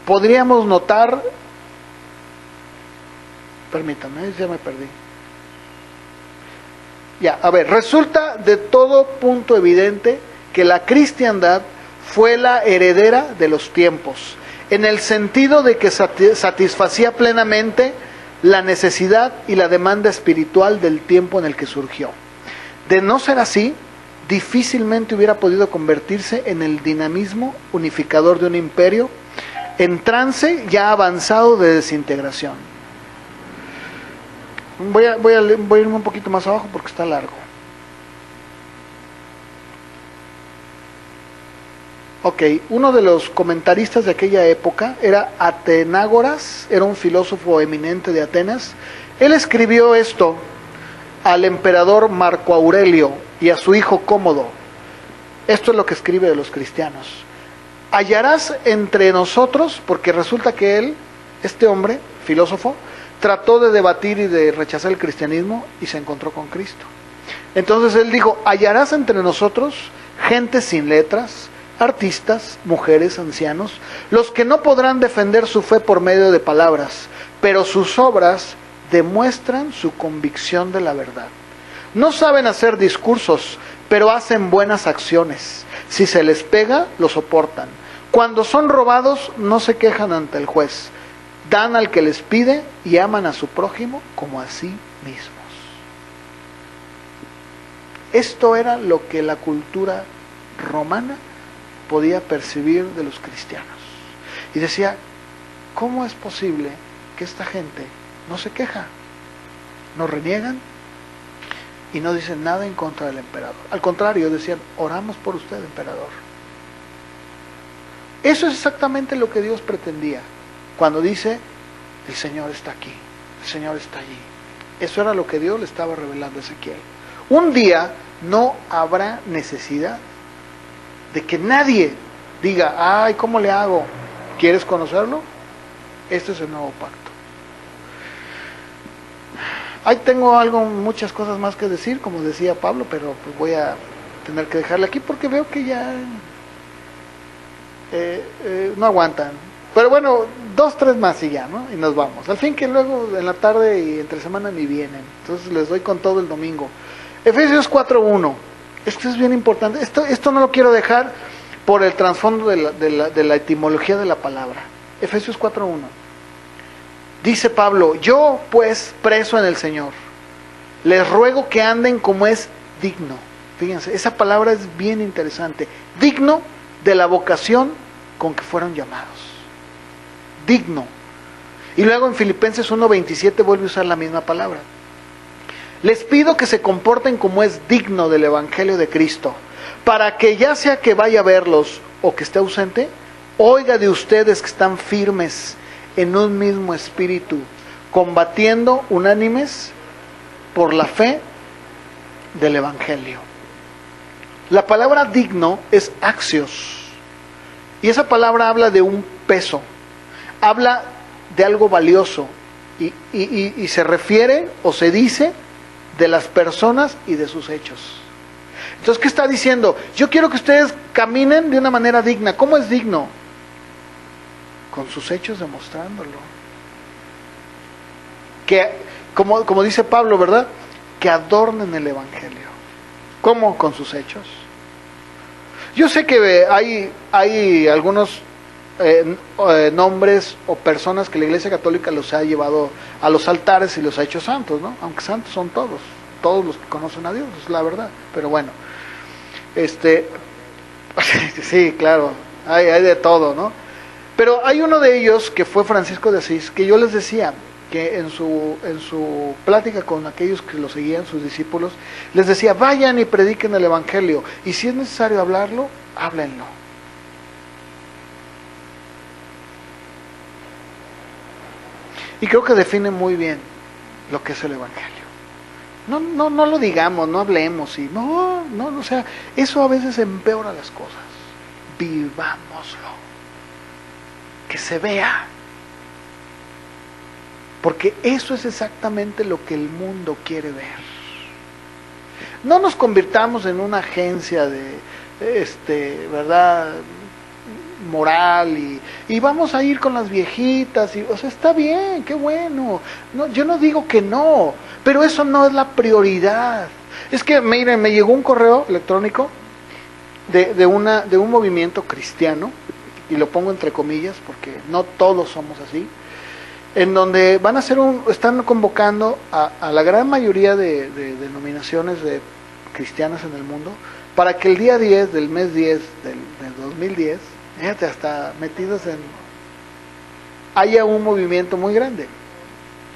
podríamos notar, permítame, ya me perdí. Ya, a ver, resulta de todo punto evidente que la cristiandad fue la heredera de los tiempos, en el sentido de que satisfacía plenamente la necesidad y la demanda espiritual del tiempo en el que surgió. De no ser así, difícilmente hubiera podido convertirse en el dinamismo unificador de un imperio en trance ya avanzado de desintegración. Voy a irme un poquito más abajo porque está largo. Ok, uno de los comentaristas de aquella época era Atenágoras, era un filósofo eminente de Atenas. Él escribió esto al emperador Marco Aurelio y a su hijo Cómodo. Esto es lo que escribe de los cristianos. Hallarás entre nosotros, porque resulta que él, este hombre, filósofo, trató de debatir y de rechazar el cristianismo y se encontró con Cristo. Entonces él dijo, hallarás entre nosotros gente sin letras, artistas, mujeres, ancianos, los que no podrán defender su fe por medio de palabras, pero sus obras demuestran su convicción de la verdad. No saben hacer discursos, pero hacen buenas acciones. Si se les pega, lo soportan. Cuando son robados, no se quejan ante el juez. Dan al que les pide y aman a su prójimo como a sí mismos. Esto era lo que la cultura romana podía percibir de los cristianos. Y decía, ¿cómo es posible que esta gente no se queja, no reniegan y no dicen nada en contra del emperador? Al contrario, decían, oramos por usted, emperador. Eso es exactamente lo que Dios pretendía cuando dice, el Señor está aquí, el Señor está allí. Eso era lo que Dios le estaba revelando a Ezequiel. Un día no habrá necesidad de que nadie diga, ay, ¿cómo le hago? ¿Quieres conocerlo? Este es el nuevo pacto. Ahí tengo muchas cosas más que decir, como decía Pablo, pero pues voy a tener que dejarle aquí porque veo que ya no aguantan. Pero bueno, 2, 3 más y ya, ¿no? Y nos vamos. Al fin que luego en la tarde y entre semana ni vienen. Entonces les doy con todo el domingo. Efesios 4:1. Esto es bien importante. Esto no lo quiero dejar por el trasfondo de la etimología de la palabra. Efesios 4:1. Dice Pablo, yo pues preso en el Señor, les ruego que anden como es digno. Fíjense, esa palabra es bien interesante. Digno de la vocación con que fueron llamados. Digno. Y luego en Filipenses 1:27 vuelve a usar la misma palabra. Les pido que se comporten como es digno del Evangelio de Cristo, para que ya sea que vaya a verlos o que esté ausente, oiga de ustedes que están firmes en un mismo espíritu, combatiendo unánimes por la fe del Evangelio. La palabra digno es axios, y esa palabra habla de un peso, habla de algo valioso, y se refiere o se dice de las personas y de sus hechos. Entonces, ¿qué está diciendo? Yo quiero que ustedes caminen de una manera digna. ¿Cómo es digno? Con sus hechos demostrándolo. Que, como dice Pablo, ¿verdad? Que adornen el Evangelio. ¿Cómo? Con sus hechos. Yo sé que hay algunos nombres o personas que la Iglesia Católica los ha llevado a los altares y los ha hecho santos, ¿no? Aunque santos son todos los que conocen a Dios, es la verdad. Pero bueno, sí, claro, hay de todo, ¿no? Pero hay uno de ellos que fue Francisco de Asís, que yo les decía que en su plática con aquellos que lo seguían, sus discípulos, les decía, vayan y prediquen el Evangelio, y si es necesario hablarlo, háblenlo. Y creo que define muy bien lo que es el Evangelio. No lo digamos, no hablemos, y no, o sea, eso a veces empeora las cosas. Vivámoslo. Que se vea. Porque eso es exactamente lo que el mundo quiere ver. No nos convirtamos en una agencia de, ¿verdad?, moral y vamos a ir con las viejitas, o sea, está bien, qué bueno. No, yo no digo que no, pero eso no es la prioridad. Es que, miren, me llegó un correo electrónico de un movimiento cristiano, y lo pongo entre comillas porque no todos somos así, en donde van a hacer están convocando a la gran mayoría de denominaciones cristianas en el mundo, para que el día 10 del mes 10 del 2010, fíjate, hasta metidos haya un movimiento muy grande.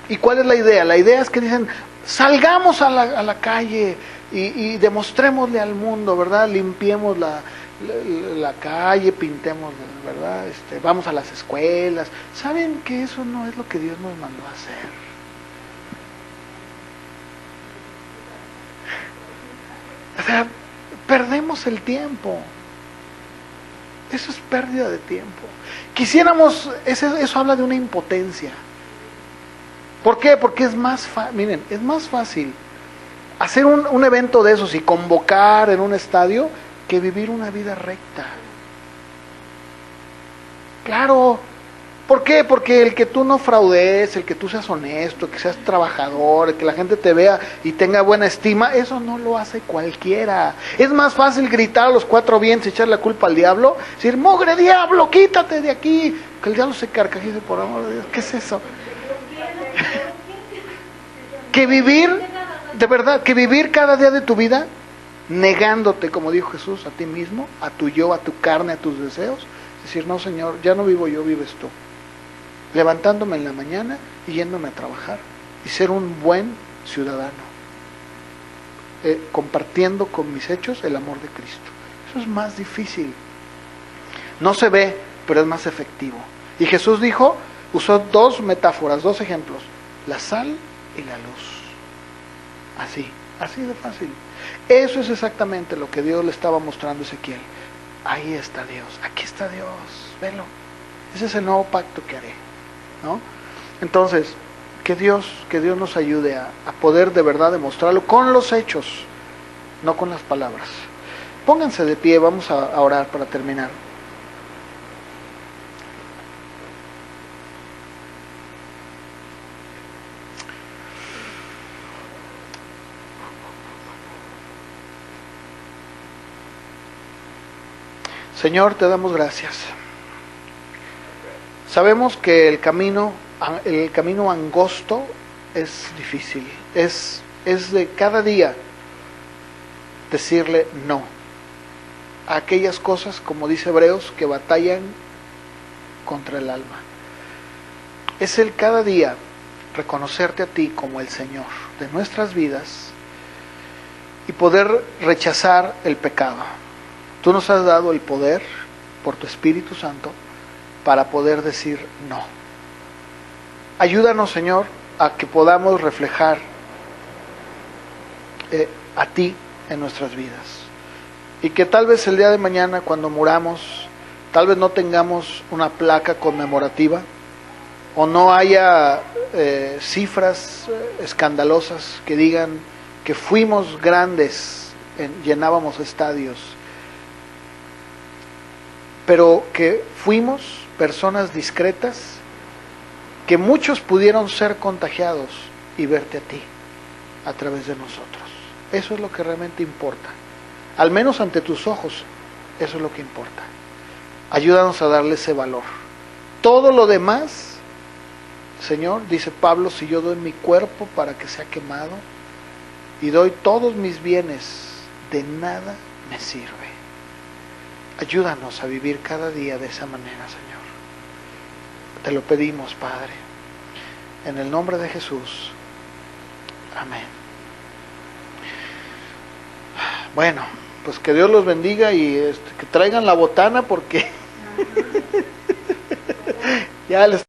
¿Y cuál es la idea? La idea es que dicen, salgamos a la calle y demostrémosle al mundo, ¿verdad? Limpiemos la calle, pintemos, ¿verdad? Vamos a las escuelas. ¿Saben que eso no es lo que Dios nos mandó a hacer? O sea, perdemos el tiempo. Eso es pérdida de tiempo. Quisiéramos, eso habla de una impotencia. ¿Por qué? Porque es más fácil, miren, es más fácil hacer un evento de esos y convocar en un estadio que vivir una vida recta. Claro. ¿Por qué? Porque el que tú no fraudes, el que tú seas honesto, que seas trabajador, que la gente te vea y tenga buena estima, eso no lo hace cualquiera. Es más fácil gritar a los cuatro vientos y echar la culpa al diablo, decir, ¡mugre diablo, quítate de aquí! Que el diablo se carcajice, por amor de Dios. ¿Qué es eso? Que vivir, de verdad, que vivir cada día de tu vida negándote, como dijo Jesús, a ti mismo, a tu yo, a tu carne, a tus deseos. Decir, no, Señor, ya no vivo yo, vives tú. Levantándome en la mañana y yéndome a trabajar y ser un buen ciudadano, compartiendo con mis hechos el amor de Cristo. Eso es más difícil, no se ve, pero es más efectivo. Y Jesús dijo, usó dos metáforas, dos ejemplos, la sal y la luz. Así de fácil. Eso es exactamente lo que Dios le estaba mostrando a Ezequiel. Ahí está Dios, aquí está Dios, velo. Ese es el nuevo pacto que haré, ¿no? Entonces, que Dios nos ayude a poder de verdad demostrarlo con los hechos, no con las palabras. Pónganse de pie, vamos a orar para terminar. Señor, te damos gracias. Sabemos que el camino angosto es difícil. Es de cada día decirle no a aquellas cosas, como dice Hebreos, que batallan contra el alma. Es el cada día reconocerte a ti como el Señor de nuestras vidas y poder rechazar el pecado. Tú nos has dado el poder por tu Espíritu Santo para poder decir no. Ayúdanos, Señor, a que podamos reflejar a ti en nuestras vidas. Y que tal vez el día de mañana, cuando muramos, tal vez no tengamos una placa conmemorativa o no haya cifras escandalosas que digan que fuimos grandes, llenábamos estadios, pero que fuimos personas discretas, que muchos pudieron ser contagiados y verte a ti a través de nosotros. Eso es lo que realmente importa. Al menos ante tus ojos, eso es lo que importa. Ayúdanos a darle ese valor. Todo lo demás, Señor, dice Pablo, si yo doy mi cuerpo para que sea quemado y doy todos mis bienes, de nada me sirve. Ayúdanos a vivir cada día de esa manera, Señor. Te lo pedimos, Padre, en el nombre de Jesús. Amén. Bueno, pues que Dios los bendiga y que traigan la botana porque ya les